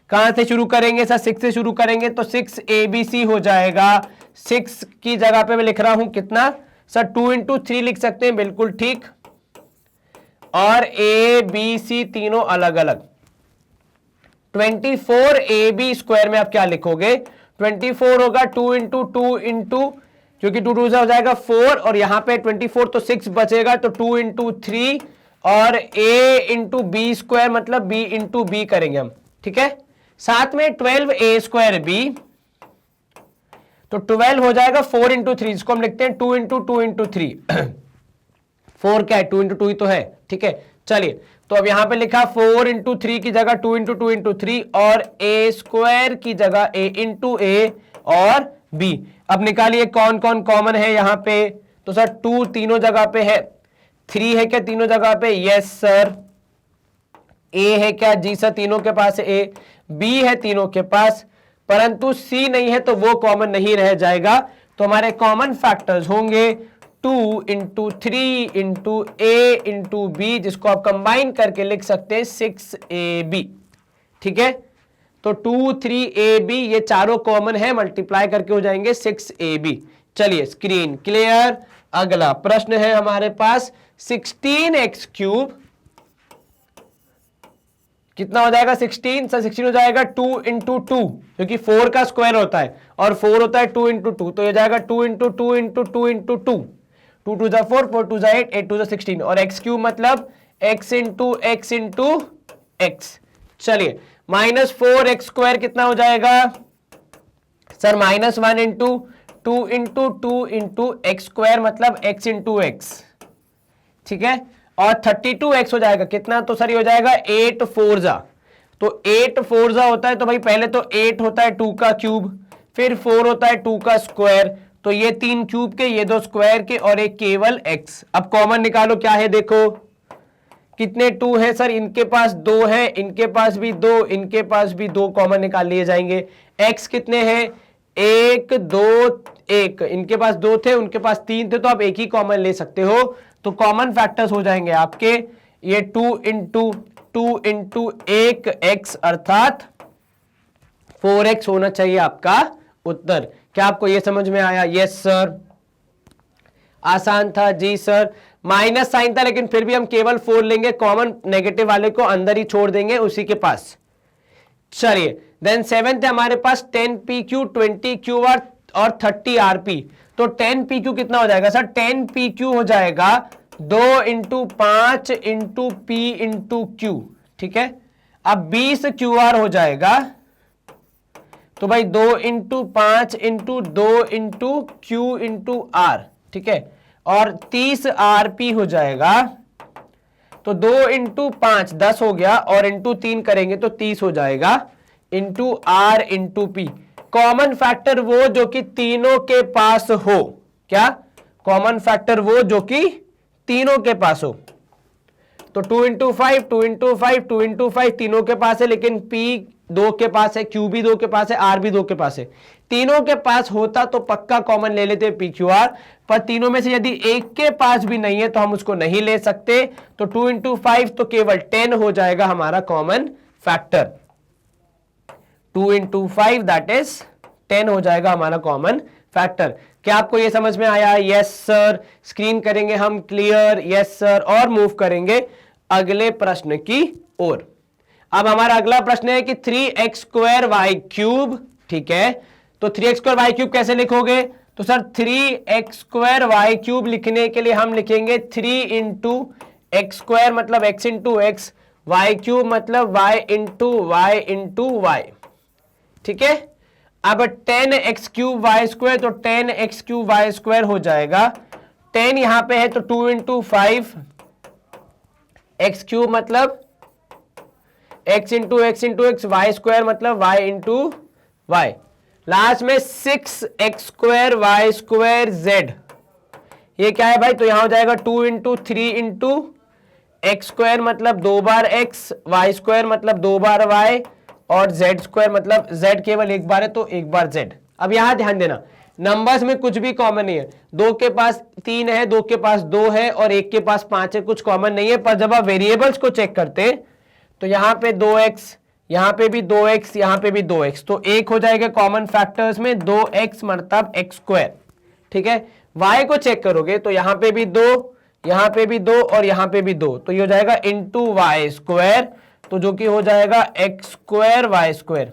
कहां से शुरू करेंगे सर? 6 से शुरू करेंगे, तो 6abc हो जाएगा। 6 की जगह पे मैं लिख रहा हूं कितना सर? 2 इंटू 3 लिख सकते हैं, बिल्कुल ठीक। और ए बी सी तीनों अलग अलग। 24ab स्क्वायर में आप क्या लिखोगे? 24 होगा 2 इंटू टू इंटू, क्योंकि 2 2 हो जाएगा 4, और यहां पे 24 तो 6 बचेगा, तो 2 इंटू 3 और a इंटू बी स्क्वायर मतलब b इंटू बी करेंगे हम, ठीक है। साथ में 12a स्क्वायर बी, तो 12 हो जाएगा 4 इंटू 3, इसको हम लिखते हैं 2 इंटू टू इंटू 3। 4 क्या है? 2 इंटू टू ही तो है, ठीक है। चलिए तो अब यहां पे लिखा 4 इंटू 3 की जगह 2 इंटू टू इंटू 3, और a स्क्वायर की जगह a इंटू a और b। अब निकालिए कौन कौन कॉमन है यहां पे। तो सर 2 तीनों जगह पे है, 3 है क्या तीनों जगह पे? Yes sir. a है क्या? जी सर, तीनों के पास है a। b है तीनों के पास, परंतु c नहीं है, तो वो कॉमन नहीं रह जाएगा। तो हमारे कॉमन फैक्टर्स होंगे 2 इंटू 3 इंटू ए इंटू बी, जिसको आप कंबाइन करके लिख सकते हैं 6ab, ठीक है। तो 2 3 ab ये चारों कॉमन है, मल्टीप्लाई करके हो जाएंगे 6ab। चलिए स्क्रीन क्लियर। अगला प्रश्न है हमारे पास 16x क्यूब, कितना हो जाएगा? 16 सर 16 हो जाएगा 2 इंटू टू, क्योंकि 4 का स्क्वायर होता है और 4 होता है 2 इंटू टू, तो ये जाएगा 2 into two into two into two. 2 2 जा 4, 4 2 जा 8, 8 2 जा 16, और एक्स क्यूब मतलब x into x into x. चलिए -4x स्क्वायर कितना हो जाएगा sir? -1 into two into x square मतलब x इंटू एक्स, ठीक है। और 32x हो जाएगा कितना? तो सर ये हो जाएगा 8 4 जा, तो 8 4 जा होता है, तो भाई पहले तो 8 होता है 2 का क्यूब, फिर 4 होता है 2 का स्क्वायर, तो ये 3 क्यूब के, ये 2 स्क्वायर के, और एक केवल x। अब कॉमन निकालो क्या है, देखो कितने 2 है सर? इनके पास 2 है, इनके पास भी 2, इनके पास भी 2, कॉमन निकाल लिए जाएंगे। x कितने हैं? 1 2 1, इनके पास 2 थे, उनके पास 3 थे, तो आप एक ही कॉमन ले सकते हो। तो कॉमन फैक्टर्स हो जाएंगे आपके ये 2 इंटू 1 x, अर्थात 4x होना चाहिए आपका उत्तर। क्या आपको यह समझ में आया? Yes sir. आसान था जी सर, माइनस साइन था, लेकिन फिर भी हम केवल 4 लेंगे, कॉमन नेगेटिव वाले को अंदर ही छोड़ देंगे उसी के पास। चलिए देन 7th है हमारे पास 10pq 20qr और 30rp। तो 10pq कितना हो जाएगा सर? 10pq हो जाएगा 2 into 5 into p into q, ठीक है। अब 20qr हो जाएगा, तो भाई 2 into 5 into 2 into q into r, ठीक है। और 30rp हो जाएगा, तो 2 इंटू 5 10 हो गया, और इंटू 3 करेंगे तो 30 हो जाएगा, into r into p. Common factor वो जो कि तीनों के पास हो। क्या? कॉमन फैक्टर वो जो कि तीनों के पास हो, तो 2 इंटू 5, 2 इंटू 5, 2 इंटू 5 तीनों के पास है, लेकिन P 2 के पास है, Q भी 2 के पास है, R भी 2 के पास है। तीनों के पास होता तो पक्का कॉमन ले लेते PQR, पर तीनों में से यदि एक के पास भी नहीं है तो हम उसको नहीं ले सकते। तो 2 इंटू 5 तो केवल 10 हो जाएगा हमारा common factor. 2 into 5 that is 10 हो जाएगा हमारा कॉमन फैक्टर। क्या आपको यह समझ में आया? Yes sir. स्क्रीन करेंगे हम क्लियर, यस सर, और मूव करेंगे अगले प्रश्न की ओर। अब हमारा अगला प्रश्न है कि 3x² ठीक है, तो 3x² कैसे लिखोगे? तो सर 3x² लिखने के लिए हम लिखेंगे 3 इंटू x² मतलब x इंटू x, y³ मतलब y इंटू y, ठीक है। अब 10x³ तो 10x³ हो जाएगा, 10 यहां पे है तो 2 इंटू 5, x³ मतलब x इंटू x, y² मतलब y इंटू y, लास्ट में 6x² z, ये क्या है भाई? तो यहां हो जाएगा 2 इंटू 3 इंटू x² मतलब 2 बार x, y² मतलब 2 बार y, और z² मतलब z केवल एक बार है तो एक बार z। अब यहां ध्यान देना, नंबर्स में कुछ भी कॉमन नहीं है। 2 के पास 3 है, 2 के पास 2 है और 1 के पास 5 है, कुछ कॉमन नहीं है। पर जब आप वेरिएबल्स को चेक करते हैं तो यहां पे 2x, यहां पे भी 2x, यहां पे भी 2x, तो एक हो जाएगा कॉमन फैक्टर्स में 2x मतलब x², ठीक है। y को चेक करोगे तो यहां पे भी 2, यहां पे भी 2 और यहां पे भी 2, तो ये हो जाएगा इंटू y², तो जो कि हो जाएगा x² y²।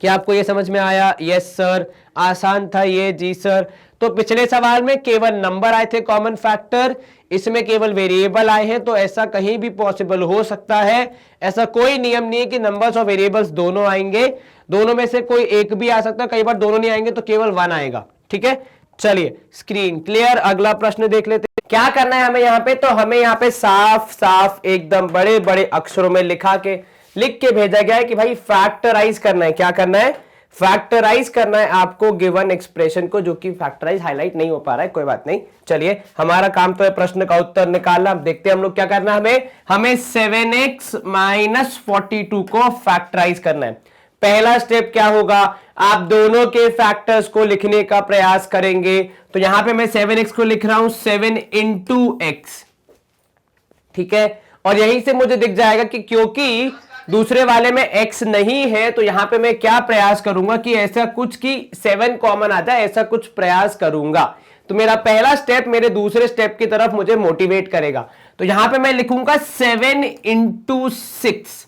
क्या आपको ये समझ में आया? Yes sir. आसान था ये, जी सर। तो पिछले सवाल में केवल नंबर आए थे कॉमन फैक्टर, इसमें केवल वेरिएबल आए हैं, तो ऐसा कहीं भी पॉसिबल हो सकता है। ऐसा कोई नियम नहीं है कि नंबर्स और वेरिएबल्स दोनों आएंगे, दोनों में से कोई एक भी आ सकता है, कई बार दोनों नहीं आएंगे तो केवल 1 आएगा, ठीक है। चलिए स्क्रीन क्लियर, अगला प्रश्न देख लेते हैं। क्या करना है हमें यहाँ पे? तो हमें यहाँ पे साफ साफ एकदम बड़े बड़े अक्षरों में लिख के भेजा गया है कि भाई फैक्टराइज करना है। क्या करना है? फैक्टराइज करना है आपको गिवन एक्सप्रेशन को, जो कि फैक्टराइज हाईलाइट नहीं हो पा रहा है, कोई बात नहीं। चलिए हमारा काम तो है प्रश्न का उत्तर निकालना। अब देखते हैं हम लोग क्या करना है। हमें 7x - 42 को फैक्टराइज करना है। पहला स्टेप क्या होगा? आप दोनों के फैक्टर्स को लिखने का प्रयास करेंगे। तो यहां पे मैं 7x को लिख रहा हूं 7 इंटू एक्स, ठीक है। और यहीं से मुझे दिख जाएगा कि क्योंकि दूसरे वाले में x नहीं है, तो यहां पे मैं क्या प्रयास करूंगा कि ऐसा कुछ कि 7 कॉमन आ जाए, ऐसा कुछ प्रयास करूंगा। तो मेरा पहला स्टेप मेरे दूसरे स्टेप की तरफ मुझे मोटिवेट करेगा। तो यहां पे मैं लिखूंगा 7 इंटू 6।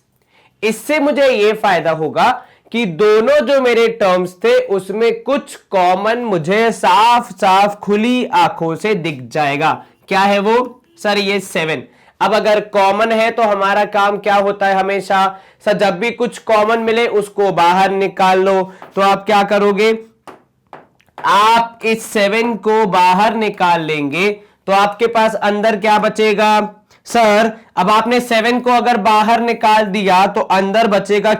इससे मुझे यह फायदा होगा कि दोनों जो मेरे टर्म्स थे उसमें कुछ कॉमन मुझे साफ साफ खुली आंखों से दिख जाएगा। क्या है वो? सर ये 7। अब अगर कॉमन है तो हमारा काम क्या होता है हमेशा? सर जब भी कुछ कॉमन मिले उसको बाहर निकाल लो। तो आप क्या करोगे? आप इस 7 को बाहर निकाल लेंगे तो आपके पास अंदर क्या बचेगा? सर अब आपने 7 को अगर बाहर निकाल दिया तो अंदर बचेगा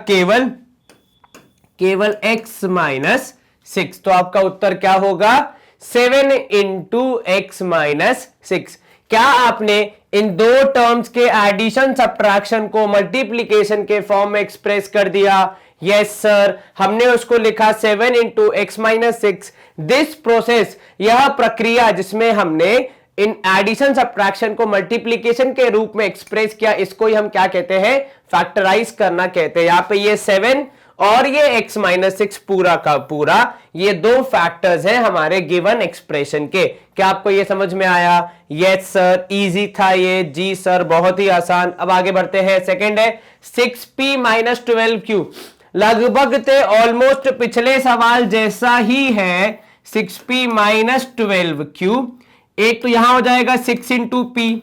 केवल x माइनस 6। तो आपका उत्तर क्या होगा? 7 इंटू x माइनस 6। क्या आपने इन दो टर्म्स के एडिशन सब्ट्रैक्शन को मल्टीप्लीकेशन के फॉर्म में एक्सप्रेस कर दिया? Yes sir. हमने उसको लिखा 7 into x minus 6। This process, यह प्रक्रिया जिसमें हमने इन एडिशन सब्ट्रैक्शन को मल्टीप्लीकेशन के रूप में एक्सप्रेस किया, इसको ही हम क्या कहते हैं? फैक्टराइज करना कहते हैं। यहां पे ये 7 और ये x माइनस 6 पूरा का पूरा, ये दो फैक्टर्स हैं हमारे गिवन एक्सप्रेशन के। क्या आपको ये समझ में आया? Yes sir. इजी था ये। जी सर बहुत ही आसान। अब आगे बढ़ते हैं। सेकंड है 6p माइनस 12q। लगभग ते ऑलमोस्ट पिछले सवाल जैसा ही है। 6p माइनस 12q, एक तो यहां हो जाएगा 6 इंटू पी,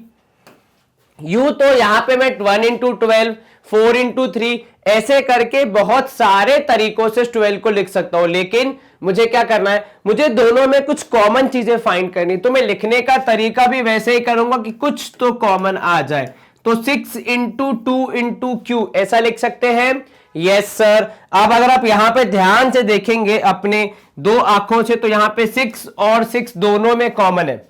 यू तो यहां पे मैं 1 इंटू 12, 4 इंटू 3, ऐसे करके बहुत सारे तरीकों से 12 को लिख सकता हूं। लेकिन मुझे क्या करना है? मुझे दोनों में कुछ कॉमन चीजें फाइंड करनी, तो मैं लिखने का तरीका भी वैसे ही करूंगा कि कुछ तो कॉमन आ जाए। तो 6 इंटू 2 इंटू क्यू ऐसा लिख सकते हैं। Yes sir. अब अगर आप यहां पे ध्यान से देखेंगे अपने दो आंखों से, तो यहां पे 6 और 6 दोनों में कॉमन है।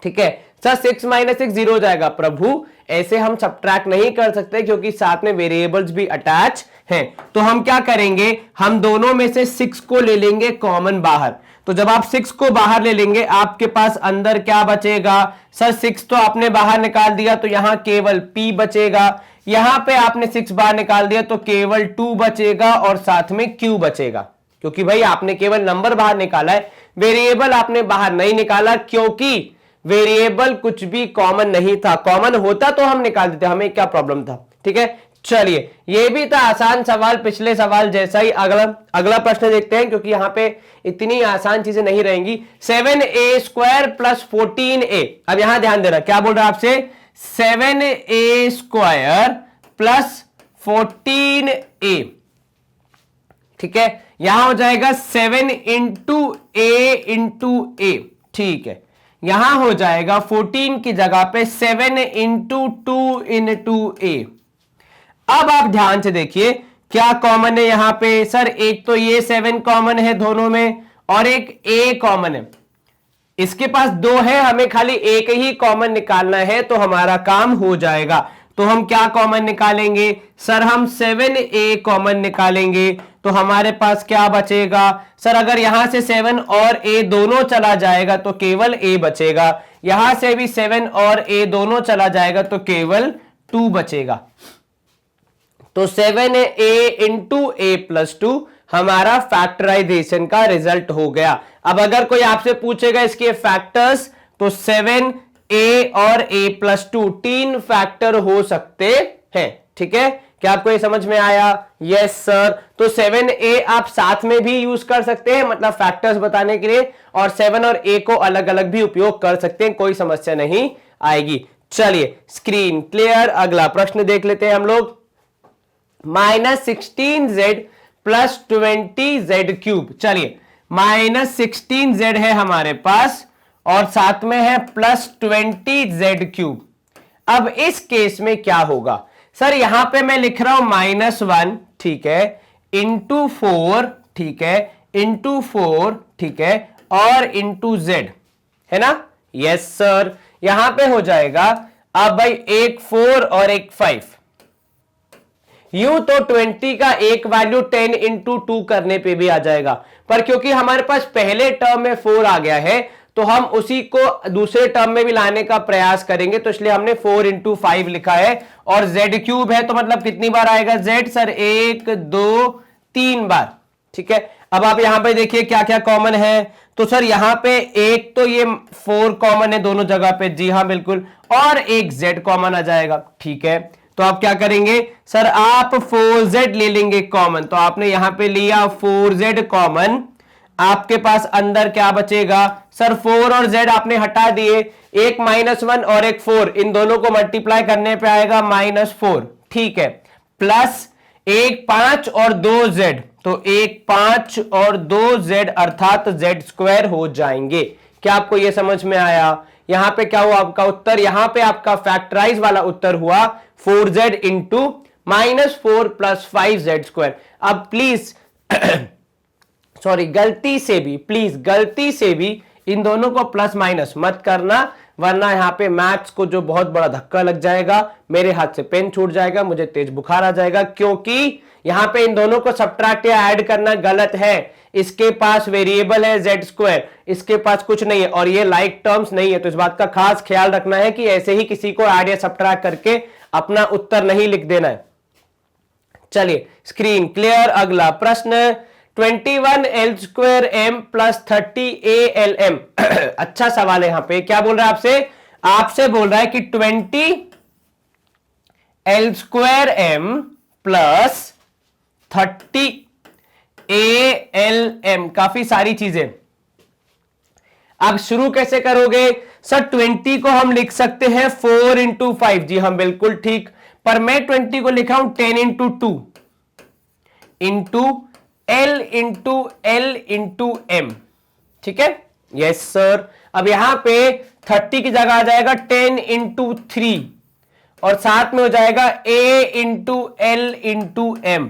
ठीक है सर 6 माइनस 6 0 हो जाएगा। प्रभु ऐसे हम सब्ट्रैक्ट नहीं कर सकते क्योंकि साथ में वेरिएबल्स भी अटैच हैं। तो हम क्या करेंगे, हम दोनों में से 6 को ले लेंगे कॉमन बाहर। तो जब आप 6 को बाहर ले लेंगे आपके पास अंदर क्या बचेगा सर, 6 तो आपने बाहर निकाल दिया तो यहां केवल p बचेगा, यहां पे आपने 6 बाहर निकाल दिया तो केवल 2 बचेगा और साथ में q बचेगा। क्योंकि भाई आपने केवल नंबर बाहर निकाला है, वेरिएबल आपने बाहर नहीं निकाला, क्योंकि वेरिएबल कुछ भी कॉमन नहीं था। कॉमन होता तो हम निकाल देते, हमें क्या प्रॉब्लम था। ठीक है चलिए ये भी था आसान सवाल, पिछले सवाल जैसा ही। अगला प्रश्न देखते हैं क्योंकि यहां पे इतनी आसान चीजें नहीं रहेंगी। 7a² plus 14a। अब यहां ध्यान देना, क्या बोल रहा है आपसे, 7a² प्लस 14a। ठीक है यहां हो जाएगा 7 इंटू a। ठीक है यहां हो जाएगा 14 की जगह पे 7 इंटू 2 इंटू a। अब आप ध्यान से देखिए क्या कॉमन है यहां पे सर, एक तो ये 7 कॉमन है दोनों में और एक a कॉमन है। इसके पास 2 है, हमें खाली एक ही कॉमन निकालना है तो हमारा काम हो जाएगा। तो हम क्या कॉमन निकालेंगे सर, हम 7a कॉमन निकालेंगे तो हमारे पास क्या बचेगा सर, अगर यहां से 7 और a दोनों चला जाएगा तो केवल a बचेगा, यहां से भी 7 और a दोनों चला जाएगा तो केवल 2 बचेगा। तो 7a इंटू a प्लस 2 हमारा फैक्टराइजेशन का रिजल्ट हो गया। अब अगर कोई आपसे पूछेगा इसके फैक्टर्स तो 7a और a प्लस 2 तीन फैक्टर हो सकते हैं। ठीक है क्या आपको ये समझ में आया? Yes sir. तो 7a आप साथ में भी यूज कर सकते हैं, मतलब फैक्टर्स बताने के लिए, और 7 और a को अलग अलग भी उपयोग कर सकते हैं, कोई समस्या नहीं आएगी। चलिए स्क्रीन क्लियर, अगला प्रश्न देख लेते हैं हम लोग। -16z plus 20z³। चलिए -16z है हमारे पास और साथ में है प्लस 20z³। अब इस केस में क्या होगा सर, यहां पे मैं लिख रहा हूं -1 ठीक है इंटू 4 ठीक है इंटू 4 ठीक है और इंटू z है ना। यस सर यहां पे हो जाएगा। अब भाई एक 4 और एक 5, यूं तो 20 का एक वैल्यू 10 इंटू 2 करने पे भी आ जाएगा, पर क्योंकि हमारे पास पहले टर्म में 4 आ गया है तो हम उसी को दूसरे टर्म में भी लाने का प्रयास करेंगे, तो इसलिए हमने 4 इंटू 5 लिखा है। और z³ है तो मतलब कितनी बार आएगा z सर, 1 2 3 बार। ठीक है अब आप यहां पे देखिए क्या क्या कॉमन है। तो सर यहां पे एक तो ये 4 कॉमन है दोनों जगह पे, जी हां बिल्कुल, और एक z कॉमन आ जाएगा। ठीक है तो आप क्या करेंगे सर, आप 4z ले लेंगे कॉमन, तो आपने यहां पे लिया 4z कॉमन, आपके पास अंदर क्या बचेगा सर, 4 और z आपने हटा दिए, एक -1 और एक 4, इन दोनों को मल्टीप्लाई करने पे आएगा -4। ठीक है प्लस एक 5 और 2z, तो एक 5 और 2z अर्थात z² हो जाएंगे। क्या आपको यह समझ में आया? यहां पे क्या हुआ आपका उत्तर, यहां पे आपका फैक्टराइज वाला उत्तर हुआ 4z इंटू -4 प्लस 5z²। अब प्लीज सॉरी गलती से भी इन दोनों को प्लस माइनस मत करना, वरना यहां पे मैथ्स को जो बहुत बड़ा धक्का लग जाएगा, मेरे हाथ से पेन छूट जाएगा, मुझे तेज बुखार आ जाएगा, क्योंकि यहां पे इन दोनों को सब्ट्रैक्ट या ऐड करना गलत है। इसके पास वेरिएबल है z², इसके पास कुछ नहीं है और ये लाइक टर्म्स नहीं है, तो इस बात का खास ख्याल रखना है कि ऐसे ही किसी को ऐड या सब्ट्रैक्ट करके अपना उत्तर नहीं लिख देना है। चलिए स्क्रीन क्लियर, अगला प्रश्न। 21l² m plus 30alm। अच्छा सवाल है यहां पे, क्या बोल रहा है आपसे बोल रहा है कि 20l² m प्लस 30alm, काफी सारी चीजें। अब शुरू कैसे करोगे सर, 20 को हम लिख सकते हैं 4 इंटू 5, जी हम बिल्कुल ठीक, पर मैं 20 को लिखा हूं 10 into 2 into L into M। ठीक है यस सर। अब यहां पे 30 की जगह आ जाएगा 10 इंटू 3 और साथ में हो जाएगा A into L into M।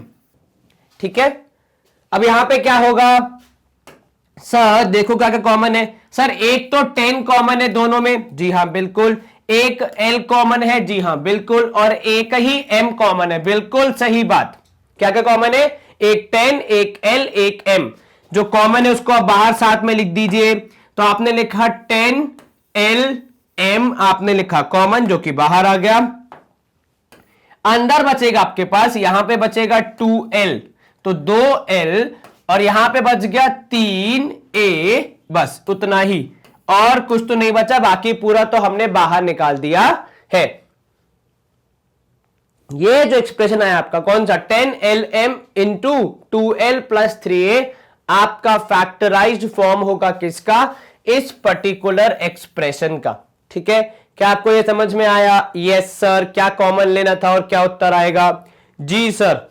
ठीक है अब यहां पे क्या होगा सर देखो क्या क्या कॉमन है। सर एक तो 10 कॉमन है दोनों में, जी हाँ बिल्कुल। एक L कॉमन है, जी हाँ बिल्कुल। और एक ही M कॉमन है, बिल्कुल सही बात। क्या क्या कॉमन है? एक 10, एक L, एक M। जो कॉमन है उसको आप बाहर साथ में लिख दीजिए। तो आपने लिखा 10 L M, आपने लिखा कॉमन, जो कि बाहर आ गया। अंदर बचेगा आपके पास, यहां पे बचेगा 2L, तो 2L, और यहां पे बच गया 3A, बस उतना ही, और कुछ तो नहीं बचा। बाकी पूरा तो हमने बाहर निकाल दिया है। ये जो एक्सप्रेशन आया आपका कौन सा, 10LM into 2L plus 3A, आपका फैक्टराइज्ड फॉर्म होगा किसका, इस पर्टिकुलर एक्सप्रेशन का। ठीक है, क्या आपको ये समझ में आया? Yes sir. क्या कॉमन लेना था और क्या उत्तर आएगा? जी सर।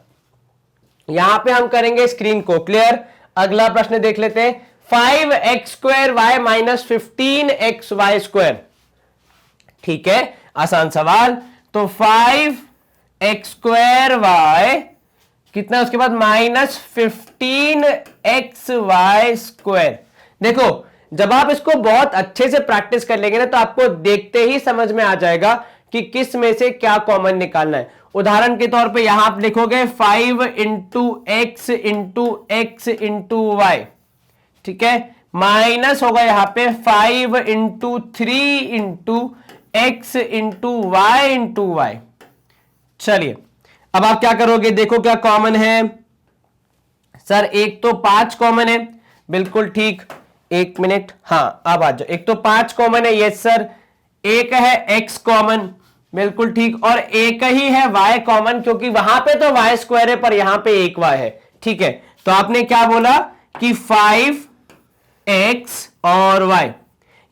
यहां पे हम करेंगे स्क्रीन को क्लियर। अगला प्रश्न देख लेते हैं। 5x² y minus 15xy²। ठीक है, आसान सवाल। तो 5x² y कितना, उसके बाद माइनस 15xy²। देखो जब आप इसको बहुत अच्छे से प्रैक्टिस कर लेंगे ना, तो आपको देखते ही समझ में आ जाएगा कि किस में से क्या कॉमन निकालना है। उदाहरण के तौर पे यहां आप लिखोगे 5 into x into x into y, ठीक है, माइनस होगा यहां पे 5 into 3 into x into y. चलिए अब आप क्या करोगे, देखो क्या कॉमन है। सर एक तो 5 कॉमन है, बिल्कुल ठीक। एक मिनट, हाँ अब आ जाओ। एक तो 5 कॉमन है, यस सर। एक है x कॉमन, बिल्कुल ठीक। और एक ही है y कॉमन, क्योंकि वहां पे तो y² है पर यहां पे एक y है। ठीक है, तो आपने क्या बोला कि 5x और y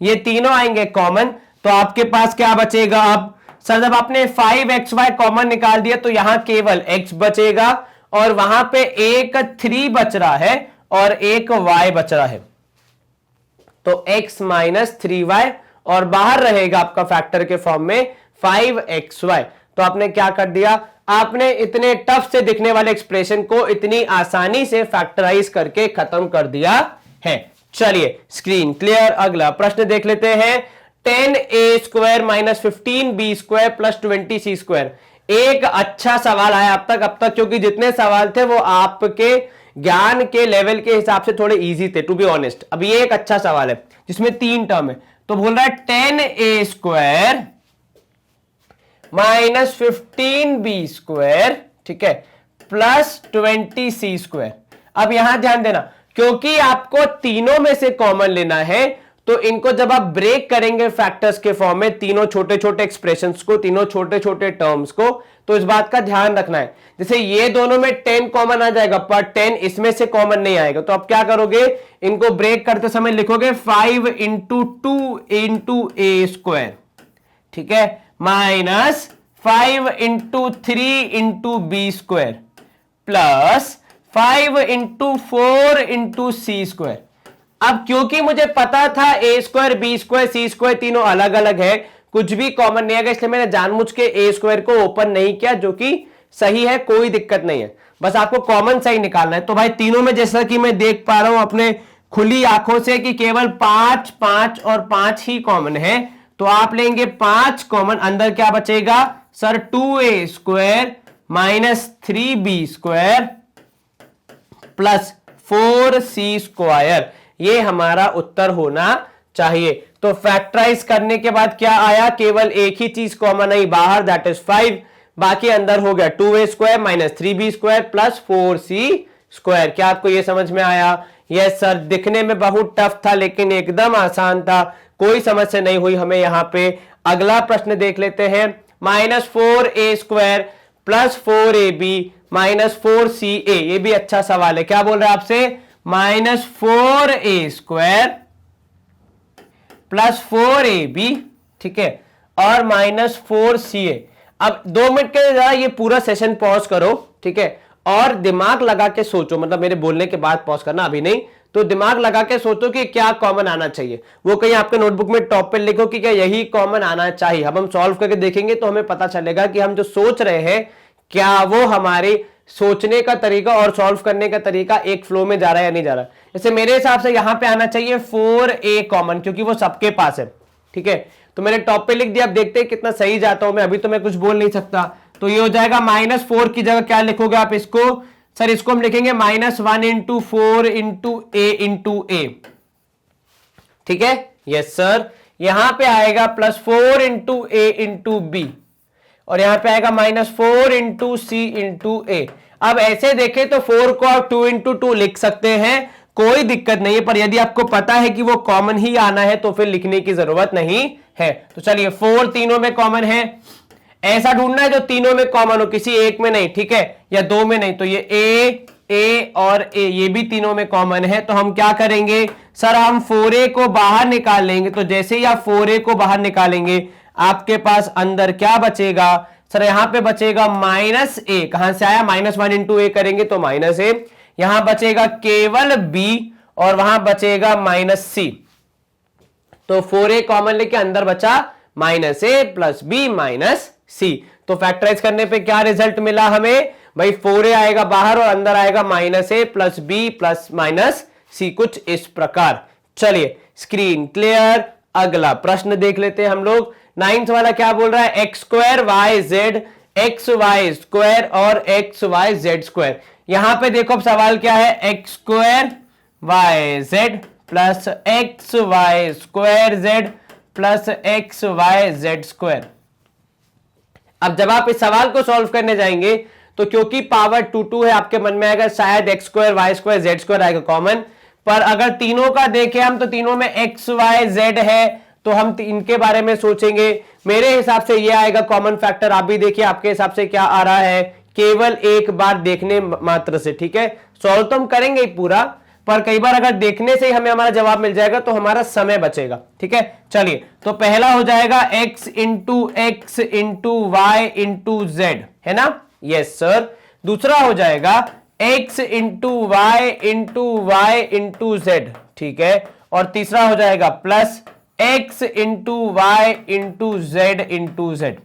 ये तीनों आएंगे कॉमन। तो आपके पास क्या बचेगा अब? सर जब आपने 5xy कॉमन निकाल दिया तो यहां केवल x बचेगा, और वहां पे एक 3 बच रहा है और एक y बच रहा है। तो x माइनस 3y, और बाहर रहेगा आपका फैक्टर के फॉर्म में 5xy। तो आपने क्या कर दिया, आपने इतने टफ से दिखने वाले एक्सप्रेशन को इतनी आसानी से फैक्टराइज करके खत्म कर दिया है। चलिए स्क्रीन क्लियर। अगला प्रश्न देख लेते हैं। 10a² minus 15b² plus 20c²। एक अच्छा सवाल आया अब तक, क्योंकि जितने सवाल थे वो आपके ज्ञान के लेवल के हिसाब से थोड़े इजी थे, टू बी ऑनेस्ट। अब ये एक अच्छा सवाल है जिसमें 3 टर्म है। तो बोल रहा है 10a² माइनस 15b², ठीक है, प्लस 20c²। अब यहां ध्यान देना, क्योंकि आपको तीनों में से कॉमन लेना है, तो इनको जब आप ब्रेक करेंगे फैक्टर्स के फॉर्म में, तीनों छोटे छोटे एक्सप्रेशंस को, तीनों छोटे छोटे टर्म्स को, तो इस बात का ध्यान रखना है। जैसे ये दोनों में 10 कॉमन आ जाएगा, पर 10 इसमें से कॉमन नहीं आएगा। तो आप क्या करोगे, इनको ब्रेक करते समय लिखोगे 5 इंटू 2 इंटू a², ठीक है, minus 5 into 3 into b² plus 5 into 4 into c²। अब क्योंकि मुझे पता था a² b² c² तीनों अलग अलग है, कुछ भी कॉमन नहीं आएगा, इसलिए मैंने जानबूझ के a² को ओपन नहीं किया, जो कि सही है, कोई दिक्कत नहीं है। बस आपको कॉमन सही निकालना है। तो भाई तीनों में जैसा कि मैं देख पा रहा हूं अपने खुली आंखों से कि केवल 5 5 और 5 ही कॉमन है। तो आप लेंगे 5 कॉमन, अंदर क्या बचेगा sir, 2a² minus 3b² plus 4c²। ये हमारा उत्तर होना चाहिए। तो फैक्टराइज करने के बाद क्या आया, केवल एक ही चीज कॉमन आई बाहर, दैट इज 5। बाकी अंदर हो गया 2a² minus 3b² plus 4c²। क्या आपको ये समझ में आया? Yes sir. दिखने में बहुत टफ था लेकिन एकदम आसान था, कोई समस्या नहीं हुई हमें यहां पे। अगला प्रश्न देख लेते हैं। Minus 4a² plus 4ab minus 4ca। ये भी अच्छा सवाल है। क्या बोल रहे हैं आपसे, माइनस 4a² प्लस 4ab, ठीक है, और माइनस 4ca। अब 2 मिनट के जरा ये पूरा सेशन पॉज करो, ठीक है, और दिमाग लगा के सोचो, मतलब मेरे बोलने के बाद पॉज करना, अभी नहीं। तो दिमाग लगा के सोचो कि क्या कॉमन आना चाहिए। वो कहीं आपके नोटबुक में टॉप पे लिखो कि क्या यही कॉमन आना चाहिए। अब हम सॉल्व करके देखेंगे तो हमें पता चलेगा कि हम जो सोच रहे हैं क्या वो हमारी सोचने का तरीका और सॉल्व करने का तरीका एक फ्लो में जा रहा है या नहीं जा रहा है। जैसे मेरे हिसाब से यहां पे आना चाहिए 4a कॉमन, क्योंकि वो सबके पास है, ठीक है। तो मैंने टॉप पे लिख दिया, अब देखते हैं कितना सही जाता हूं मैं, अभी तो मैं कुछ बोल नहीं सकता। तो ये हो जाएगा -4 की जगह क्या लिखोगे आप इसको, सर इसको हम लिखेंगे -1 इंटू 4 इंटू ए, ठीक है। यस सर, यहां पे आएगा +4 इंटू ए इंटू बी, और यहां पे आएगा -4 इंटू सी इंटू ए। अब ऐसे देखें तो 4 को आप 2 इंटू 2 लिख सकते हैं, कोई दिक्कत नहीं है, पर यदि आपको पता है कि वो कॉमन ही आना है तो फिर लिखने की जरूरत नहीं है। तो चलिए 4 तीनों में कॉमन है, ऐसा ढूंढना है जो तीनों में कॉमन हो, किसी एक में नहीं, ठीक है, या दो में नहीं। तो ये ए और ए ये भी तीनों में कॉमन है, तो हम क्या करेंगे सर, हम 4a को बाहर निकाल लेंगे। तो जैसे ही आप 4a को बाहर निकालेंगे आपके पास अंदर क्या बचेगा सर, यहां पे बचेगा -a, कहां से आया, -1 इंटू ए करेंगे तो -a, यहां बचेगा केवल b और वहां बचेगा -c। तो 4a कॉमन लेके अंदर बचा -a plus b minus c। तो फैक्टराइज करने पे क्या रिजल्ट मिला हमें भाई, 4a आएगा बाहर और अंदर आएगा -a plus b plus -c, कुछ इस प्रकार। चलिए स्क्रीन क्लियर, अगला प्रश्न देख लेते हैं हम लोग। 9th वाला क्या बोल रहा है, x² yz xy² और xyz²। यहां पे देखो अब सवाल क्या है, x² yz plus xy² plus xyz²। अब जब आप इस सवाल को सॉल्व करने जाएंगे तो क्योंकि पावर 2 है, आपके मन में आएगा शायद x² y² z² आएगा कॉमन, पर अगर तीनों का देखें हम तो तीनों में x y z है, तो हम इनके बारे में सोचेंगे। मेरे हिसाब से ये आएगा कॉमन फैक्टर, आप भी देखिए आपके हिसाब से क्या आ रहा है, केवल एक बार देखने मात्र से, ठीक है। सॉल्व तो हम करेंगे ही पूरा, पर कई बार अगर देखने से ही हमें हमारा जवाब मिल जाएगा तो हमारा समय बचेगा, ठीक है। चलिए तो पहला हो जाएगा x into x into y into z, है ना, यस सर। दूसरा हो जाएगा x into y into z, ठीक है। और तीसरा हो जाएगा plus x into y into z.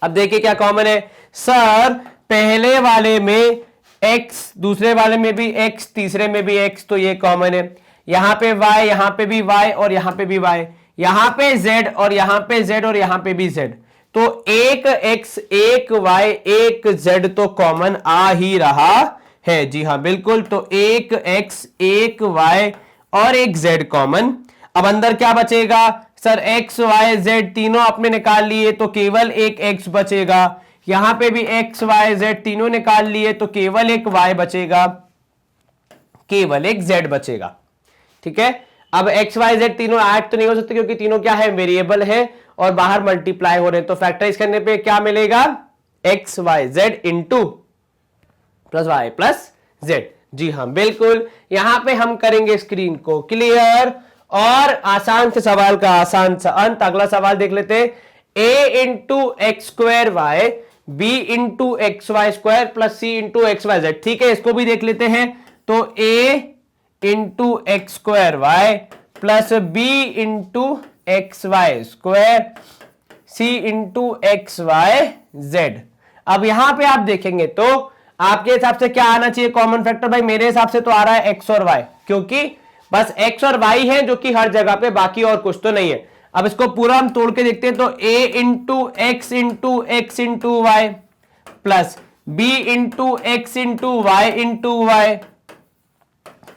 अब देखिए क्या कॉमन है सर, पहले वाले में x, दूसरे वाले में भी x, तीसरे में भी x, तो ये कॉमन है। यहां पे y, यहां पे भी y और यहां पे भी y, यहां पे z और यहां पे z और यहां पे भी z, तो एक x एक y एक z तो कॉमन आ ही रहा है। जी हां बिल्कुल, तो एक x एक y और एक z कॉमन। अब अंदर क्या बचेगा सर, x y z तीनों आपने निकाल लिए तो केवल एक x बचेगा, यहां पे भी x y z तीनों निकाल लिए तो केवल एक y बचेगा, केवल एक z बचेगा, ठीक है। अब x y z तीनों ऐड तो नहीं हो सकते क्योंकि तीनों क्या है, वेरिएबल है और बाहर मल्टीप्लाई हो रहे हैं, तो फैक्टराइज करने पे क्या मिलेगा, x y z into plus y plus z। जी हां बिल्कुल, यहां पे हम करेंगे स्क्रीन को क्लियर और आसान से सवाल का आसान सा अंत। अगला सवाल देख लेते हैं, a into x² y b into xy² plus c into xyz, ठीक है। इसको भी देख लेते हैं, तो a into x² y plus b into xy² c into xyz। अब यहां पे आप देखेंगे तो आपके हिसाब से क्या आना चाहिए कॉमन फैक्टर, भाई मेरे हिसाब से तो आ रहा है x और y, क्योंकि बस x और y है जो कि हर जगह पे, बाकी और कुछ तो नहीं है। अब इसको पूरा हम तोड़ के देखते हैं, तो a into x into y plus b into x into y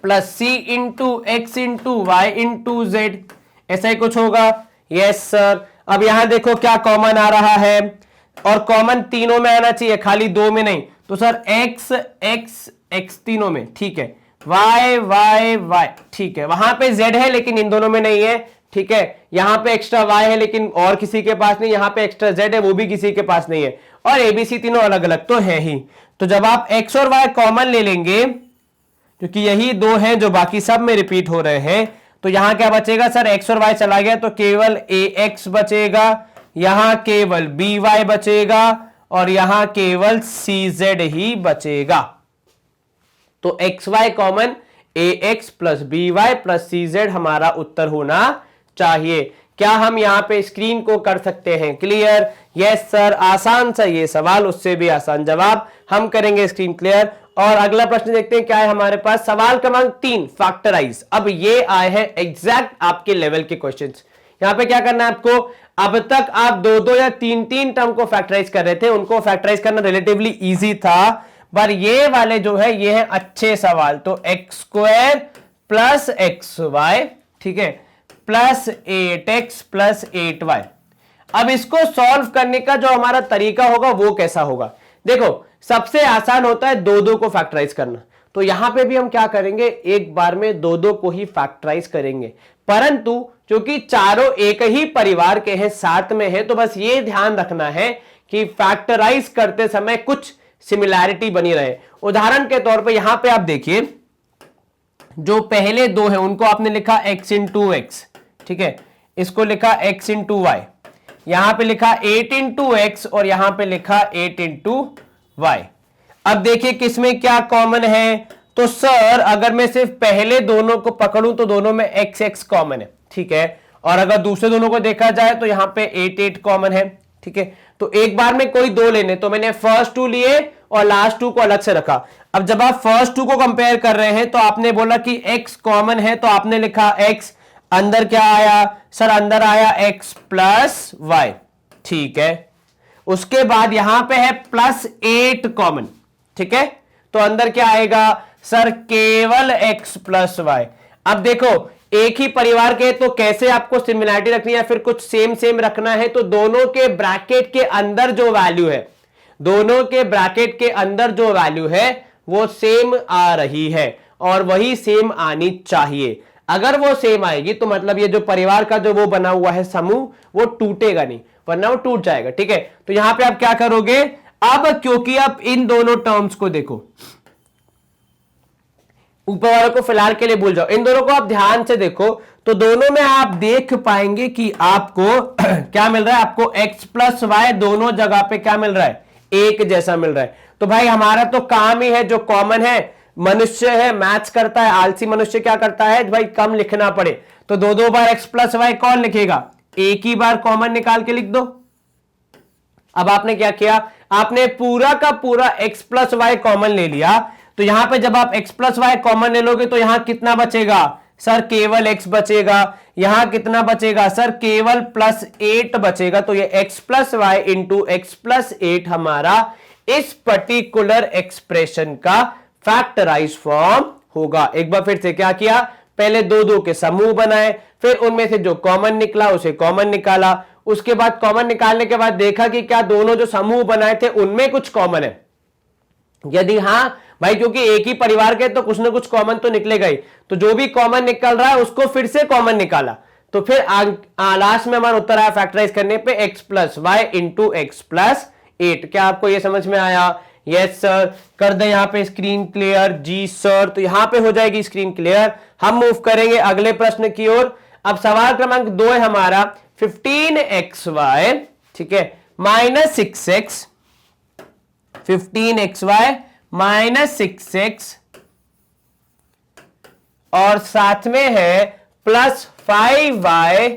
plus c into x into y into z, ऐसा ही कुछ होगा। Yes sir. अब यहां देखो क्या कॉमन आ रहा है, और कॉमन तीनों में आना चाहिए, खाली दो में नहीं। तो सर x x x तीनों में, ठीक है, y y y, ठीक है, वहां पे z है लेकिन इन दोनों में नहीं है, ठीक है। यहां पे एक्स्ट्रा y है लेकिन और किसी के पास नहीं, यहां पे एक्स्ट्रा z है वो भी किसी के पास नहीं है, और abc तीनों अलग अलग तो है ही। तो जब आप x और y कॉमन ले लेंगे, क्योंकि यही दो हैं जो बाकी सब में रिपीट हो रहे हैं, तो यहां क्या बचेगा सर, x और y चला गया तो केवल ax बचेगा, यहां केवल by बचेगा और यहां केवल cz ही बचेगा। तो xy common ax plus by plus cz हमारा उत्तर होना चाहिए। क्या हम यहाँ पे स्क्रीन को कर सकते हैं क्लियर? यस सर, आसान सा ये सवाल, उससे भी आसान जवाब, हम करेंगे स्क्रीन क्लियर। और अगला प्रश्न देखते हैं क्या है हमारे पास, सवाल क्रमांक 3 फैक्टराइज। अब ये आए हैं एग्जैक्ट आपके लेवल के क्वेश्चंस। यहां पे क्या करना है आपको, अब तक आप दो या तीन टर्म को फैक्टराइज कर रहे थे, उनको फैक्टराइज करना रिलेटिवली इजी था, पर ये वाले जो है ये है अच्छे सवाल। तो x square plus x y, ठीक है, प्लस 8x प्लस 8y। अब इसको सॉल्व करने का जो हमारा तरीका होगा वो कैसा होगा, देखो सबसे आसान होता है दो को फैक्टराइज करना। तो यहां पे भी हम क्या करेंगे, एक बार में दो को ही फैक्टराइज करेंगे, परंतु क्योंकि चारों एक ही परिवार के हैं, साथ में है, तो बस ये ध्यान रखना है कि फैक्टराइज करते समय कुछ सिमिलैरिटी बनी रहे। उदाहरण के तौर पे यहां पे आप देखिए, जो पहले दो है उनको आपने लिखा x इंटू एक्स, ठीक है, इसको लिखा x इंटू वाई, यहां पे लिखा 8 इंटू एक्स और यहां पे लिखा 8 इंटू वाई। अब देखिए किसमें क्या कॉमन है, तो सर अगर मैं सिर्फ पहले दोनों को पकड़ूं तो दोनों में x x कॉमन है, ठीक है, और अगर दूसरे दोनों को देखा जाए तो यहां पे 8 8 कॉमन है, ठीक है। तो एक बार में कोई दो लेने, तो मैंने फर्स्ट 2 लिए और लास्ट 2 को अलग से रखा। अब जब आप फर्स्ट 2 को कंपेयर कर रहे हैं तो आपने बोला कि x कॉमन है, तो आपने लिखा x, अंदर क्या आया सर, अंदर आया x प्लस y, ठीक है। उसके बाद यहां पे है प्लस 8 कॉमन, ठीक है, तो अंदर क्या आएगा सर, केवल x प्लस y। अब देखो एक ही परिवार के, तो कैसे आपको सिमिलैरिटी रखनी है या फिर कुछ सेम रखना है, तो दोनों के ब्रैकेट के अंदर जो वैल्यू है, दोनों के ब्रैकेट के अंदर जो वैल्यू है वो सेम आ रही है और वही सेम आनी चाहिए। अगर वो सेम आएगी तो मतलब ये जो परिवार का जो वो बना हुआ है समूह, वो टूटेगा नहीं, वरना वो टूट जाएगा, ठीक है। तो यहां पे आप क्या करोगे, अब क्योंकि आप इन दोनों टर्म्स को देखो, ऊपर वालों को फिलहाल के लिए भूल जाओ, इन दोनों को आप ध्यान से देखो, तो दोनों में आप देख पाएंगे कि आपको क्या मिल रहा है, आपको x प्लस वाई दोनों जगह पे क्या मिल रहा है, एक जैसा मिल रहा है। तो भाई हमारा तो काम ही है, जो कॉमन है, मनुष्य है, मैथ्स करता है, आलसी मनुष्य क्या करता है भाई, कम लिखना पड़े, तो दो बार x प्लस वाई कौन लिखेगा, एक ही बार कॉमन निकाल के लिख दो। अब आपने क्या किया, आपने पूरा का पूरा x प्लस वाई कॉमन ले लिया, तो यहां पे जब आप x प्लस वाई कॉमन ले लोगे तो यहां कितना बचेगा सर, केवल x बचेगा। यहां कितना बचेगा सर, केवल प्लस 8 बचेगा। तो ये x plus y into x plus 8 हमारा इस पर्टिकुलर एक्सप्रेशन का फैक्टराइज फॉर्म होगा। एक बार फिर से क्या किया, पहले दो के समूह बनाए, फिर उनमें से जो कॉमन निकला उसे कॉमन निकाला, उसके बाद कॉमन निकालने के बाद देखा कि क्या दोनों जो समूह बनाए थे उनमें कुछ कॉमन है। यदि हां भाई, क्योंकि एक ही परिवार के तो कुछ ना कुछ कॉमन तो निकलेगा ही, तो जो भी कॉमन निकल रहा है उसको फिर से कॉमन निकाला, तो फिर लास्ट में हमारा उत्तर आया फैक्टराइज करने पे x plus y into x plus 8। क्या आपको यह समझ में आया? Yes sir. कर दे यहां पे स्क्रीन क्लियर? जी सर। तो यहां पे हो जाएगी स्क्रीन क्लियर। हम मूव करेंगे अगले प्रश्न की ओर। अब सवाल क्रमांक 2 है हमारा 15xy, ठीक है, minus 6x, 15xy minus 6x और साथ में है प्लस 5y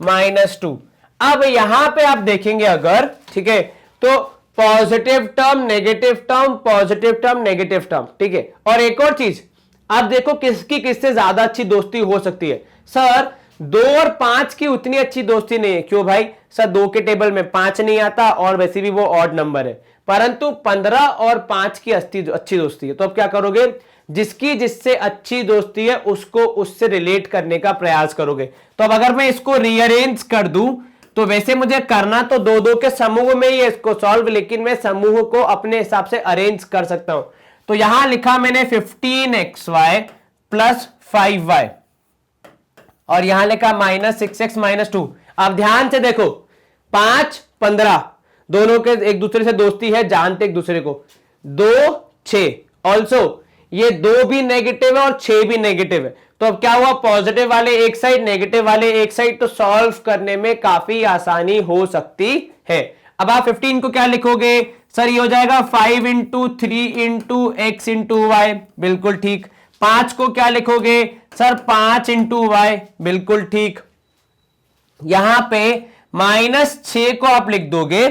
माइनस 2। अब यहां पे आप देखेंगे अगर, ठीक है, तो positive term, negative term, positive term, negative term, ठीक है। और एक और चीज, आप देखो किसकी किससे ज्यादा अच्छी दोस्ती हो सकती है। सर 2 और 5 की उतनी अच्छी दोस्ती नहीं है। क्यों भाई? सर 2 के टेबल में 5 नहीं आता और वैसे भी वो ऑड नंबर है, परंतु 15 और 5 की अच्छी दोस्ती है। तो अब क्या करोगे, जिसकी जिससे अच्छी दोस्ती है उसको उससे रिलेट करने का प्रयास करोगे। तो अब अगर मैं इसको रीअरेंज कर दूं, तो वैसे मुझे करना तो 2 के समूह में ही है इसको सॉल्व, लेकिन मैं समूह को अपने हिसाब से अरेंज कर सकता हूं। तो यहां लिखा मैंने 15xy प्लस 5y और यहां लिखा माइनस 6x माइनस 2। अब ध्यान से देखो, 5 15 दोनों के एक दूसरे से दोस्ती है, जानते एक दूसरे को। 2 6 ऑल्सो ये 2 भी नेगेटिव है और 6 भी नेगेटिव है। तो अब क्या हुआ, पॉजिटिव वाले एक साइड, नेगेटिव वाले एक साइड, तो सॉल्व करने में काफी आसानी हो सकती है। अब आप 15 को क्या लिखोगे सर, ये हो जाएगा 5 into 3 into x into y, बिल्कुल ठीक। 5 को क्या लिखोगे सर, 5 इंटू वाई, बिल्कुल ठीक। यहां पे -6 को आप लिख दोगे,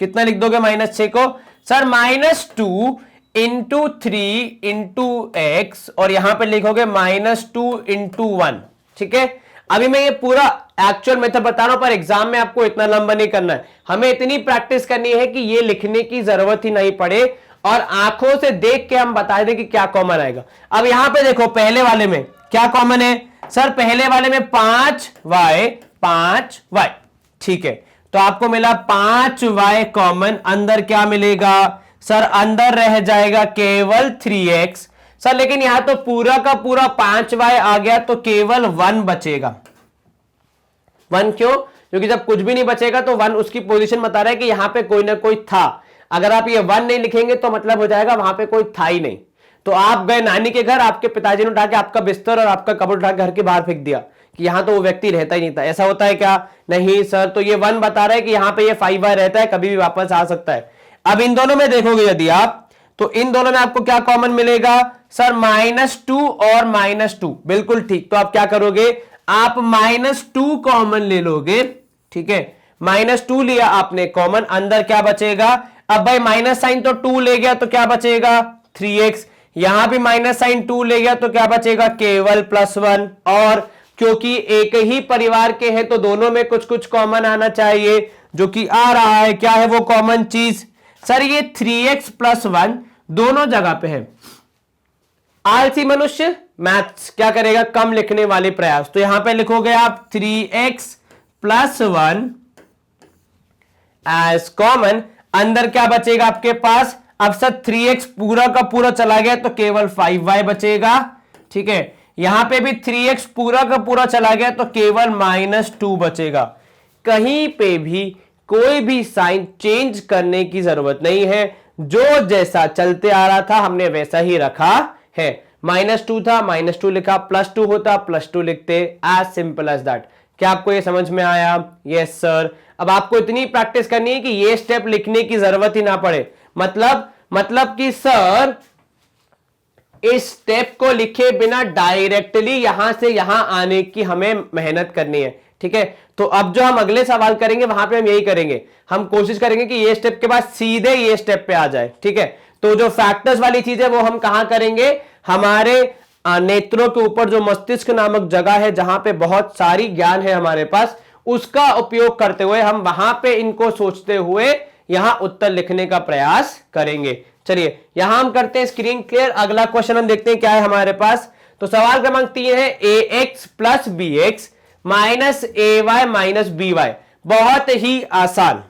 कितना लिख दोगे -6 को? सर -2 इंटू 3 इंटू एक्स, और यहां पे लिखोगे -2 इंटू 1। ठीक है, अभी मैं ये पूरा एक्चुअल मेथड बता रहा हूं, पर एग्जाम में आपको इतना लंबा नहीं करना है, हमें इतनी प्रैक्टिस करनी है कि ये लिखने की जरूरत ही नहीं पड़े और आंखों से देख के हम बता दें कि क्या कॉमन आएगा। अब यहां पे देखो, पहले वाले में क्या कॉमन है? सर पहले वाले में 5y, ठीक है, तो आपको मिला 5y कॉमन, अंदर क्या मिलेगा? सर अंदर रह जाएगा केवल 3x। सर लेकिन यहां तो पूरा का पूरा 5y आ गया, तो केवल 1 बचेगा। 1 क्यों? क्योंकि जब कुछ भी नहीं बचेगा तो 1 उसकी पोजीशन बता रहा है कि यहां पे कोई ना कोई था। अगर आप ये 1 नहीं लिखेंगे तो मतलब हो जाएगा वहां पे कोई था ही नहीं। तो आप गए नानी के घर, आपके पिताजी ने उठा के आपका बिस्तर और आपका कपड़ा उठा के घर के बाहर फेंक दिया कि यहां तो वो व्यक्ति रहता ही नहीं था। ऐसा होता है क्या? नहीं सर, तो ये 1 बता रहा है कि यहां पे ये 5y रहता है, कभी भी वापस आ सकता है। अब इन दोनों में देखोगे यदि आप, तो इन दोनों में आपको क्या कॉमन मिलेगा? सर -2 और -2, बिल्कुल ठीक। तो आप क्या करोगे? आप -2 कॉमन ले लोगे। ठीक है, -2 लिया आपने कॉमन, अंदर क्या बचेगा? अब भाई माइनस साइन तो 2 ले गया तो क्या बचेगा? 3x। यहां भी माइनस साइन 2 ले गया तो क्या बचेगा? केवल +1। और क्योंकि एक ही परिवार के हैं तो दोनों में कुछ कुछ कॉमन आना चाहिए, जो कि आ रहा है। क्या है वो कॉमन चीज? सर ये 3x + 1 दोनों जगह पे है। आलसी मनुष्य मैथ्स क्या करेगा? कम लिखने वाले प्रयास। तो यहां पे लिखोगे आप 3x + 1 एज कॉमन, अंदर क्या बचेगा आपके पास? अब सर 3x पूरा का पूरा चला गया तो केवल 5y बचेगा। ठीक है, यहां पे भी 3x पूरा का पूरा चला गया तो केवल -2 बचेगा। कहीं पे भी कोई भी साइन चेंज करने की जरूरत नहीं है, जो जैसा चलते आ रहा था हमने वैसा ही रखा है। -2 था, -2 लिखा, +2 होता, +2 लिखते, एज सिंपल एज दैट। क्या आपको ये समझ में आया? Yes sir. अब आपको इतनी प्रैक्टिस करनी है कि ये स्टेप लिखने की जरूरत ही ना पड़े। मतलब कि सर इस स्टेप को लिखे बिना डायरेक्टली यहां से यहां आने की हमें मेहनत करनी है। ठीक है, तो अब जो हम अगले सवाल करेंगे वहां पे हम यही करेंगे, हम कोशिश करेंगे कि ये स्टेप के बाद सीधे ये स्टेप पे आ जाए। ठीक है, तो जो फैक्टर्स वाली चीज है वो हम कहां करेंगे? हमारे नेत्रों के ऊपर जो मस्तिष्क नामक जगह है, जहां पे बहुत सारी ज्ञान है हमारे पास, उसका उपयोग करते हुए हम वहां पे इनको सोचते हुए यहां उत्तर लिखने का प्रयास करेंगे। चलिए यहां हम करते हैं स्क्रीन क्लियर। अगला क्वेश्चन हम देखते हैं क्या है हमारे पास। तो सवाल क्रमांक 3 है ax + bx -ay - by। बहुत ही आसान।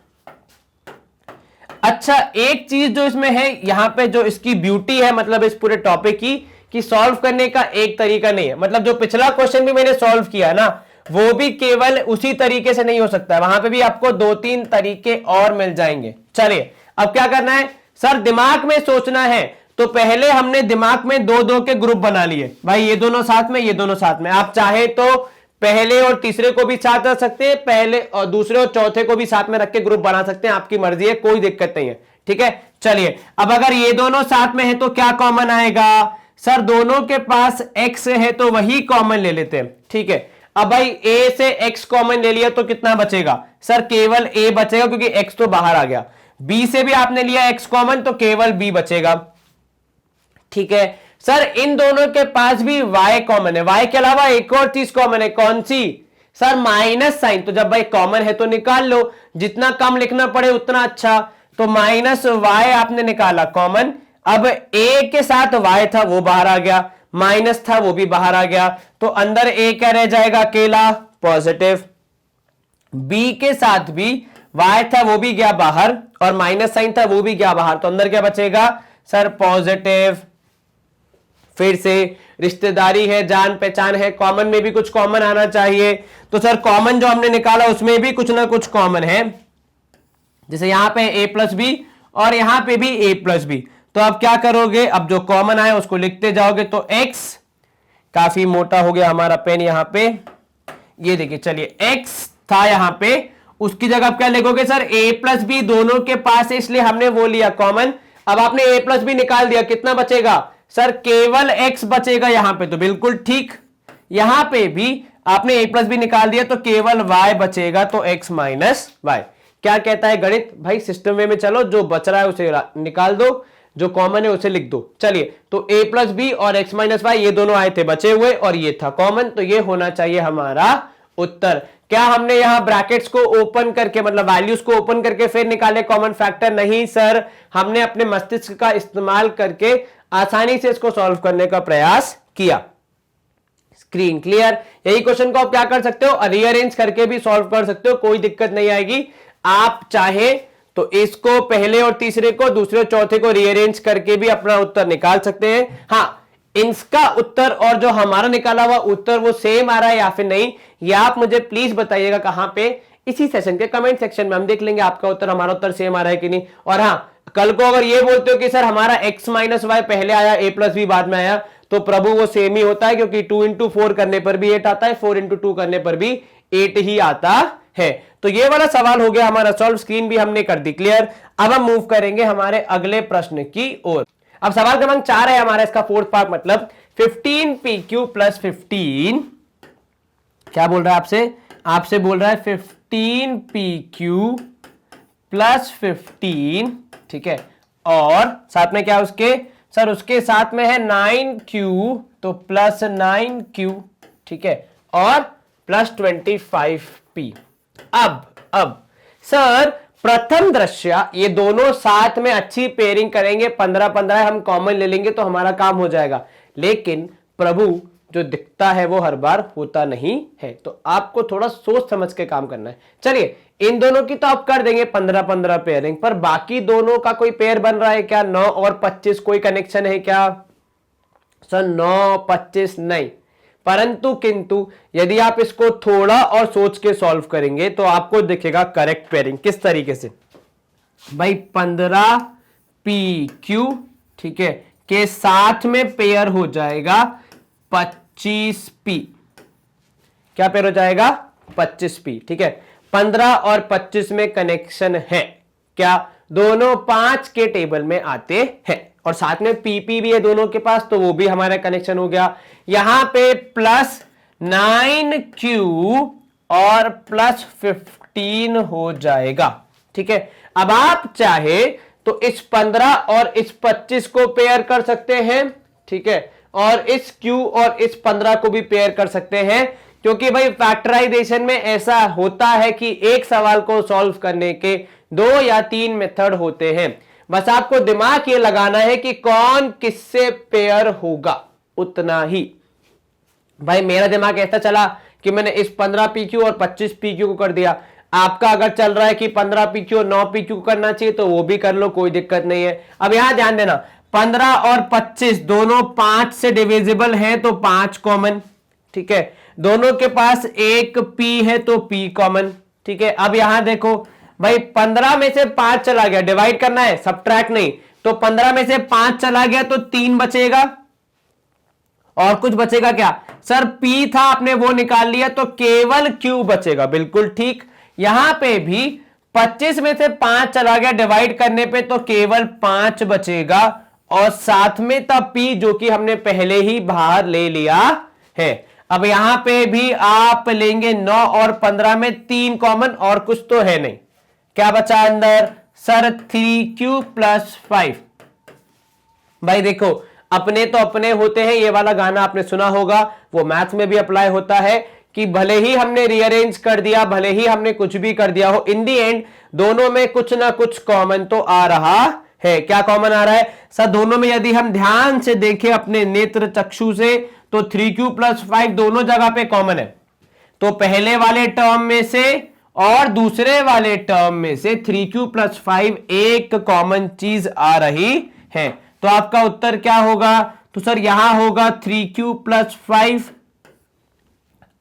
अच्छा, एक चीज जो इसमें है, यहां पे जो इसकी ब्यूटी है, मतलब इस पूरे टॉपिक की, कि सॉल्व करने का एक तरीका नहीं है। मतलब जो पिछला क्वेश्चन भी मैंने सॉल्व किया ना, वो भी केवल उसी तरीके से नहीं हो सकता है, वहां पे भी आपको 2-3 तरीके और मिल जाएंगे। चलिए अब क्या करना है? सर दिमाग में सोचना है, तो पहले हमने दिमाग में 2-2 के ग्रुप बना लिए। भाई ये दोनों साथ में, ये दोनों साथ में। आप चाहे तो पहले और तीसरे को भी साथ रख सकते हैं, पहले और दूसरे और चौथे को भी साथ में रख के ग्रुप बना सकते हैं, आपकी मर्जी है, कोई दिक्कत नहीं है। ठीक है, चलिए अब अगर ये दोनों साथ में है तो क्या कॉमन आएगा? सर दोनों के पास x है तो वही कॉमन ले लेते हैं। ठीक है, अब भाई a से x कॉमन ले लिया तो कितना बचेगा? सर केवल a बचेगा, क्योंकि x तो बाहर आ गया। b से भी आपने लिया x कॉमन तो केवल b बचेगा। ठीक है सर, इन दोनों के पास भी y कॉमन है, y के अलावा एक और चीज कॉमन है, कौन सी? Sir minus sign. तो जब भाई कॉमन है तो निकाल लो, जितना कम लिखना पड़े उतना अच्छा। तो -y आपने निकाला कॉमन। अब a के साथ y था वो बाहर आ गया, माइनस था वो भी बाहर आ गया, तो अंदर a क्या रह जाएगा? अकेला पॉजिटिव। b के साथ भी y था वो भी गया बाहर, और माइनस साइन था वो भी गया बाहर, तो अंदर क्या बचेगा? Sir positive. फिर से रिश्तेदारी है, जान पहचान है, कॉमन में भी कुछ कॉमन आना चाहिए। तो सर कॉमन जो हमने निकाला उसमें भी कुछ ना कुछ कॉमन है, जैसे यहां पे a + b और यहां पे भी a + b। तो अब क्या करोगे? अब जो कॉमन आए उसको लिखते जाओगे। तो x, काफी मोटा हो गया हमारा पेन यहां पे, ये देखिए, चलिए x था यहां पे, उसकी जगह आप क्या लिखोगे? सर a + b दोनों के पास है इसलिए हमने वो लिया कॉमन। अब आपने a + b निकाल दिया, कितना बचेगा? सर केवल x बचेगा यहां पे, तो बिल्कुल ठीक। यहां पे भी आपने a प्लस बी निकाल दिया तो केवल y बचेगा, तो x माइनस वाई। क्या कहता है गणित भाई, सिस्टम वे में चलो, जो बच रहा है उसे निकाल दो, जो कॉमन है उसे लिख दो। चलिए, तो a प्लस बी और x माइनस वाई ये दोनों आए थे बचे हुए और ये था कॉमन, तो ये होना चाहिए हमारा उत्तर। क्या हमने यहां ब्रैकेट्स को ओपन करके मतलब वैल्यूज को ओपन करके फिर निकाले कॉमन फैक्टर? नहीं सर, हमने अपने मस्तिष्क का इस्तेमाल करके आसानी से इसको सॉल्व करने का प्रयास किया। Screen clear? यही क्वेश्चन को आप क्या कर सकते हो, रीअरेंज करके भी सॉल्व कर सकते हो, कोई दिक्कत नहीं आएगी। आप चाहे तो इसको पहले और तीसरे को, दूसरे और चौथे को रीअरेंज करके भी अपना उत्तर निकाल सकते हैं। हाँ, इसका उत्तर और जो हमारा निकाला हुआ उत्तर वो सेम आ रहा है या फिर नहीं, ये आप मुझे प्लीज बताइएगा। कहां पे? इसी सेशन के कमेंट सेक्शन में, हम देख लेंगे आपका उत्तर हमारा उत्तर सेम आ रहा है कि नहीं। और हाँ, कल को अगर ये बोलते हो कि सर हमारा x माइनस वाई पहले आया, a प्लस बी बाद में आया, तो प्रभु वो सेम ही होता है, क्योंकि 2 इंटू 4 करने पर भी 8 आता है, 4 इंटू 2 करने पर भी 8 ही आता है। तो ये वाला सवाल हो गया हमारा सॉल्व, स्क्रीन भी हमने कर दी क्लियर। अब हम मूव करेंगे हमारे अगले प्रश्न की ओर। अब सवाल क्रमांक 4 है हमारा, इसका फोर्थ पार्ट, मतलब 15pq प्लस 15, क्या बोल रहा है आपसे? आपसे बोल रहा है 15pq प्लस 15, ठीक है, और साथ में क्या उसके? सर उसके साथ में है 9q, तो प्लस 9q, ठीक है, और प्लस 25p। अब सर प्रथम दृश्य ये दोनों साथ में अच्छी पेयरिंग करेंगे, 15-15 हम कॉमन ले लेंगे तो हमारा काम हो जाएगा। लेकिन प्रभु जो दिखता है वो हर बार होता नहीं है, तो आपको थोड़ा सोच समझ के काम करना है। चलिए, इन दोनों की तो आप कर देंगे 15-15 पेयरिंग, पर बाकी दोनों का कोई पेयर बन रहा है क्या? 9 और 25 कोई कनेक्शन है क्या? सर 9-25 नहीं, परंतु किंतु यदि आप इसको थोड़ा और सोच के सॉल्व करेंगे तो आपको दिखेगा करेक्ट पेयरिंग। किस तरीके से भाई? 15pq, ठीक है, के साथ में पेयर हो जाएगा 25p। क्या पेयर हो जाएगा? 25p, ठीक है। 15 और 25 में कनेक्शन है क्या? दोनों 5 के टेबल में आते हैं और साथ में पीपी भी है दोनों के पास, तो वो भी हमारा कनेक्शन हो गया। यहां पे प्लस 9q और प्लस 15 हो जाएगा, ठीक है। अब आप चाहे तो इस 15 और इस 25 को पेयर कर सकते हैं, ठीक है, और इस q और इस 15 को भी पेयर कर सकते हैं, क्योंकि भाई फैक्टराइजेशन में ऐसा होता है कि एक सवाल को सॉल्व करने के 2 या 3 मेथड होते हैं। बस आपको दिमाग ये लगाना है कि कौन किससे पेयर होगा, उतना ही। भाई मेरा दिमाग ऐसा चला कि मैंने इस 15pq और 25pq को कर दिया। आपका अगर चल रहा है कि 15pq और 9pq को करना चाहिए तो वो भी कर लो, कोई दिक्कत नहीं है। अब यहां ध्यान देना, 15 और 25 दोनों 5 से डिविजिबल हैं तो 5 कॉमन, ठीक है। दोनों के पास एक p है तो p कॉमन, ठीक है। अब यहां देखो भाई 15 में से 5 चला गया, डिवाइड करना है, सब्ट्रैक्ट नहीं, तो 15 में से 5 चला गया तो 3 बचेगा और कुछ बचेगा क्या? सर p था, आपने वो निकाल लिया तो केवल q बचेगा, बिल्कुल ठीक। यहां पे भी 25 में से 5 चला गया, डिवाइड करने पे तो केवल 5 बचेगा और साथ में था p जो कि हमने पहले ही बाहर ले लिया है। अब यहां पे भी आप लेंगे 9 और 15 में 3 कॉमन और कुछ तो है नहीं, क्या बचा अंदर? Sir 3q plus 5। भाई देखो, अपने तो अपने होते हैं, ये वाला गाना आपने सुना होगा, वो मैथ्स में भी अप्लाई होता है कि भले ही हमने रीअरेंज कर दिया, भले ही हमने कुछ भी कर दिया हो, इन दी एंड दोनों में कुछ ना कुछ कॉमन तो आ रहा है। क्या कॉमन आ रहा है? सर दोनों में यदि हम ध्यान से देखें अपने नेत्र चक्षु से तो 3q प्लस 5 दोनों जगह पे कॉमन है। तो पहले वाले टर्म में से और दूसरे वाले टर्म में से 3q प्लस 5 एक कॉमन चीज आ रही है। तो आपका उत्तर क्या होगा? तो सर यहां होगा 3q प्लस 5,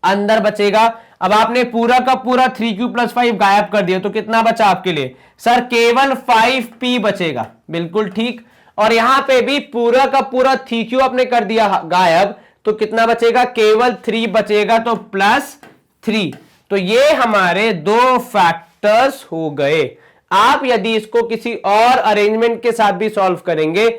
अंदर बचेगा। अब आपने पूरा का पूरा 3q प्लस 5 गायब कर दिया तो कितना बचा आपके लिए? सर केवल 5p बचेगा, बिल्कुल ठीक। और यहां पे भी पूरा का पूरा 3q आपने कर दिया गायब तो कितना बचेगा? केवल 3 बचेगा, तो प्लस 3। तो ये हमारे 2 फैक्टर्स हो गए। आप यदि इसको किसी और अरेंजमेंट के साथ भी सॉल्व करेंगे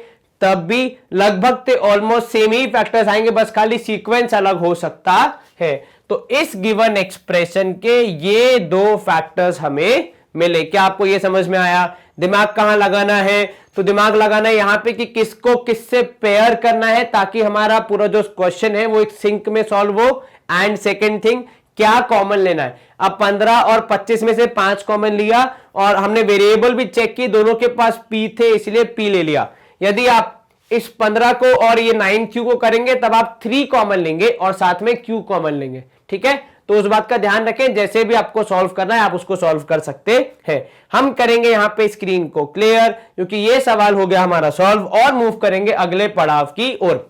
तब भी लगभग ऑलमोस्ट सेम ही फैक्टर्स आएंगे, बस खाली सीक्वेंस अलग हो सकता है। तो इस गिवन एक्सप्रेशन के ये दो फैक्टर्स हमें मिले। क्या आपको ये समझ में आया? दिमाग कहां लगाना है? तो दिमाग लगाना है यहां पे कि किसको किससे पेयर करना है ताकि हमारा पूरा जो क्वेश्चन है वो एक सिंक में सॉल्व हो। एंड सेकेंड थिंग, क्या कॉमन लेना है। अब 15 और 25 में से 5 कॉमन लिया और हमने वेरिएबल भी चेक की, दोनों के पास p थे इसलिए p ले लिया। यदि आप इस 15 को और ये 9q को करेंगे तब आप 3 कॉमन लेंगे और साथ में q कॉमन लेंगे। ठीक है, तो उस बात का ध्यान रखें, जैसे भी आपको सॉल्व करना है आप उसको सॉल्व कर सकते हैं। हम करेंगे यहां पे स्क्रीन को क्लियर, क्योंकि ये सवाल हो गया हमारा सॉल्व, और मूव करेंगे अगले पड़ाव की ओर।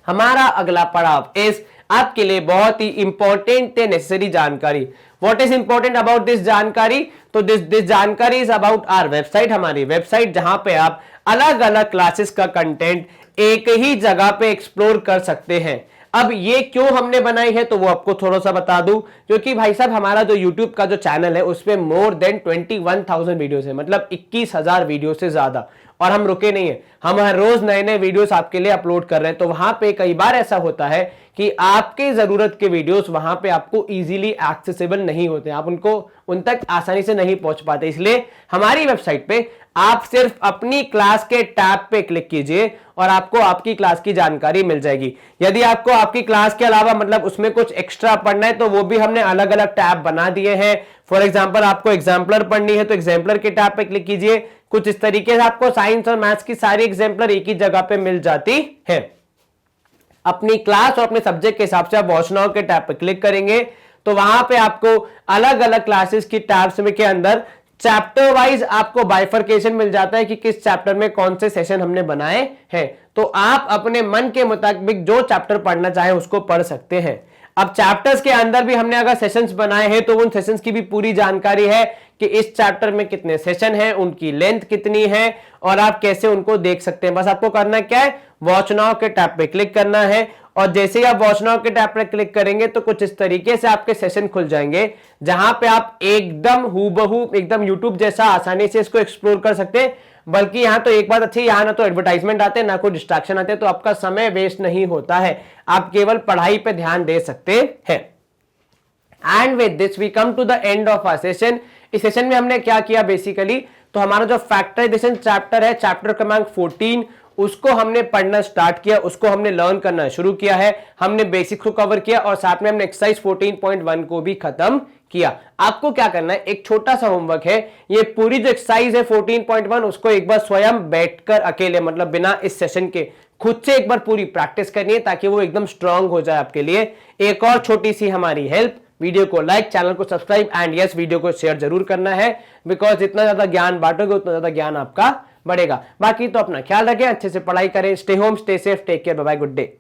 हमारा अगला पड़ाव इस आपके लिए बहुत ही इंपॉर्टेंट है नेसेसरी जानकारी। What is important about this जानकारी? तो दिस जानकारी इज अबाउट आवर वेबसाइट, हमारी वेबसाइट जहां पे आप अलग अलग क्लासेस का कंटेंट एक ही जगह पे एक्सप्लोर कर सकते हैं। अब ये क्यों हमने बनाई है तो वो आपको थोड़ा सा बता दूं, क्योंकि भाई साहब हमारा जो YouTube का जो चैनल है उस पे मोर देन 21,000 वीडियोस है, मतलब 21,000 वीडियो से ज्यादा, और हम रुके नहीं है, हम हर रोज नए नए वीडियोस आपके लिए अपलोड कर रहे हैं। तो वहां पे कई बार ऐसा होता है कि आपके जरूरत के वीडियोस वहां पे आपको इजीली एक्सेसिबल नहीं होते, आप उन तक आसानी से नहीं पहुंच पाते। इसलिए हमारी वेबसाइट पे आप सिर्फ अपनी क्लास के टैब पे क्लिक कीजिए और आपको आपकी क्लास की जानकारी मिल जाएगी। यदि आपको आपकी क्लास के अलावा मतलब उसमें कुछ एक्स्ट्रा पढ़ना है तो वो भी हमने अलग अलग टैब बना दिए हैं। फॉर एग्जांपल आपको एग्जाम्पलर पढ़नी है तो एग्जाम्पलर के टैब पे क्लिक कीजिए। कुछ इस तरीके से आपको साइंस और मैथ्स की सारी एग्जाम्पलर एक ही जगह पे मिल जाती है। अपनी क्लास और अपने सब्जेक्ट के हिसाब से आप वॉच नाउ के टैब पे क्लिक करेंगे तो वहां पे आपको अलग अलग क्लासेस की टैब्स में के अंदर चैप्टर वाइज आपको बाइफरकेशन मिल जाता है कि किस चैप्टर में कौन से सेशन हमने बनाए हैं। तो आप अपने मन के मुताबिक जो चैप्टर पढ़ना चाहे उसको पढ़ सकते हैं। अब चैप्टर्स के अंदर भी हमने अगर सेशंस बनाए हैं तो उन सेशंस की भी पूरी जानकारी है कि इस चैप्टर में कितने सेशन हैं, उनकी लेंथ कितनी है और आप कैसे उनको देख सकते हैं। बस आपको करना क्या है, वॉच नाउ के टैब पे क्लिक करना है और जैसे ही आप वॉच नाउ के टैब पे क्लिक करेंगे तो कुछ इस तरीके से आपके सेशन खुल जाएंगे जहां पे आप एकदम हूबहू एकदम यूट्यूब जैसा आसानी से इसको एक्सप्लोर कर सकते हैं। बल्कि यहां तो एक बात अच्छी, यहां ना तो एडवर्टाइजमेंट आते हैं ना कोई डिस्ट्रैक्शन आते हैं, तो आपका समय वेस्ट नहीं होता है, आप केवल पढ़ाई पे ध्यान दे सकते हैं। And with this we come to the end of our session. इस सेशन में हमने क्या किया बेसिकली, तो हमारा जो फैक्टराइजेशन चैप्टर है, चैप्टर क्रमांक 14, उसको हमने पढ़ना स्टार्ट किया, उसको हमने लर्न करना शुरू किया है। हमने बेसिक्स को कवर किया और साथ में हमने एक्सरसाइज 14.1 को भी खत्म किया। आपको क्या करना है, एक छोटा सा होमवर्क है, ये पूरी जो एक्सरसाइज है 14.1 उसको एक बार स्वयं बैठकर अकेले मतलब बिना इस सेशन के खुद से एक बार पूरी प्रैक्टिस करनी है ताकि वो एकदम स्ट्रांग हो जाए आपके लिए। एक और छोटी सी हमारी हेल्प, वीडियो को लाइक, चैनल को सब्सक्राइब एंड यस वीडियो को शेयर जरूर करना है, बिकॉज जितना ज्यादा ज्ञान बांटोगे उतना ज्यादा ज्ञान आपका बढ़ेगा। बाकी तो अपना ख्याल रखें, अच्छे से पढ़ाई करें, stay home, stay safe, take care, bye bye, good day.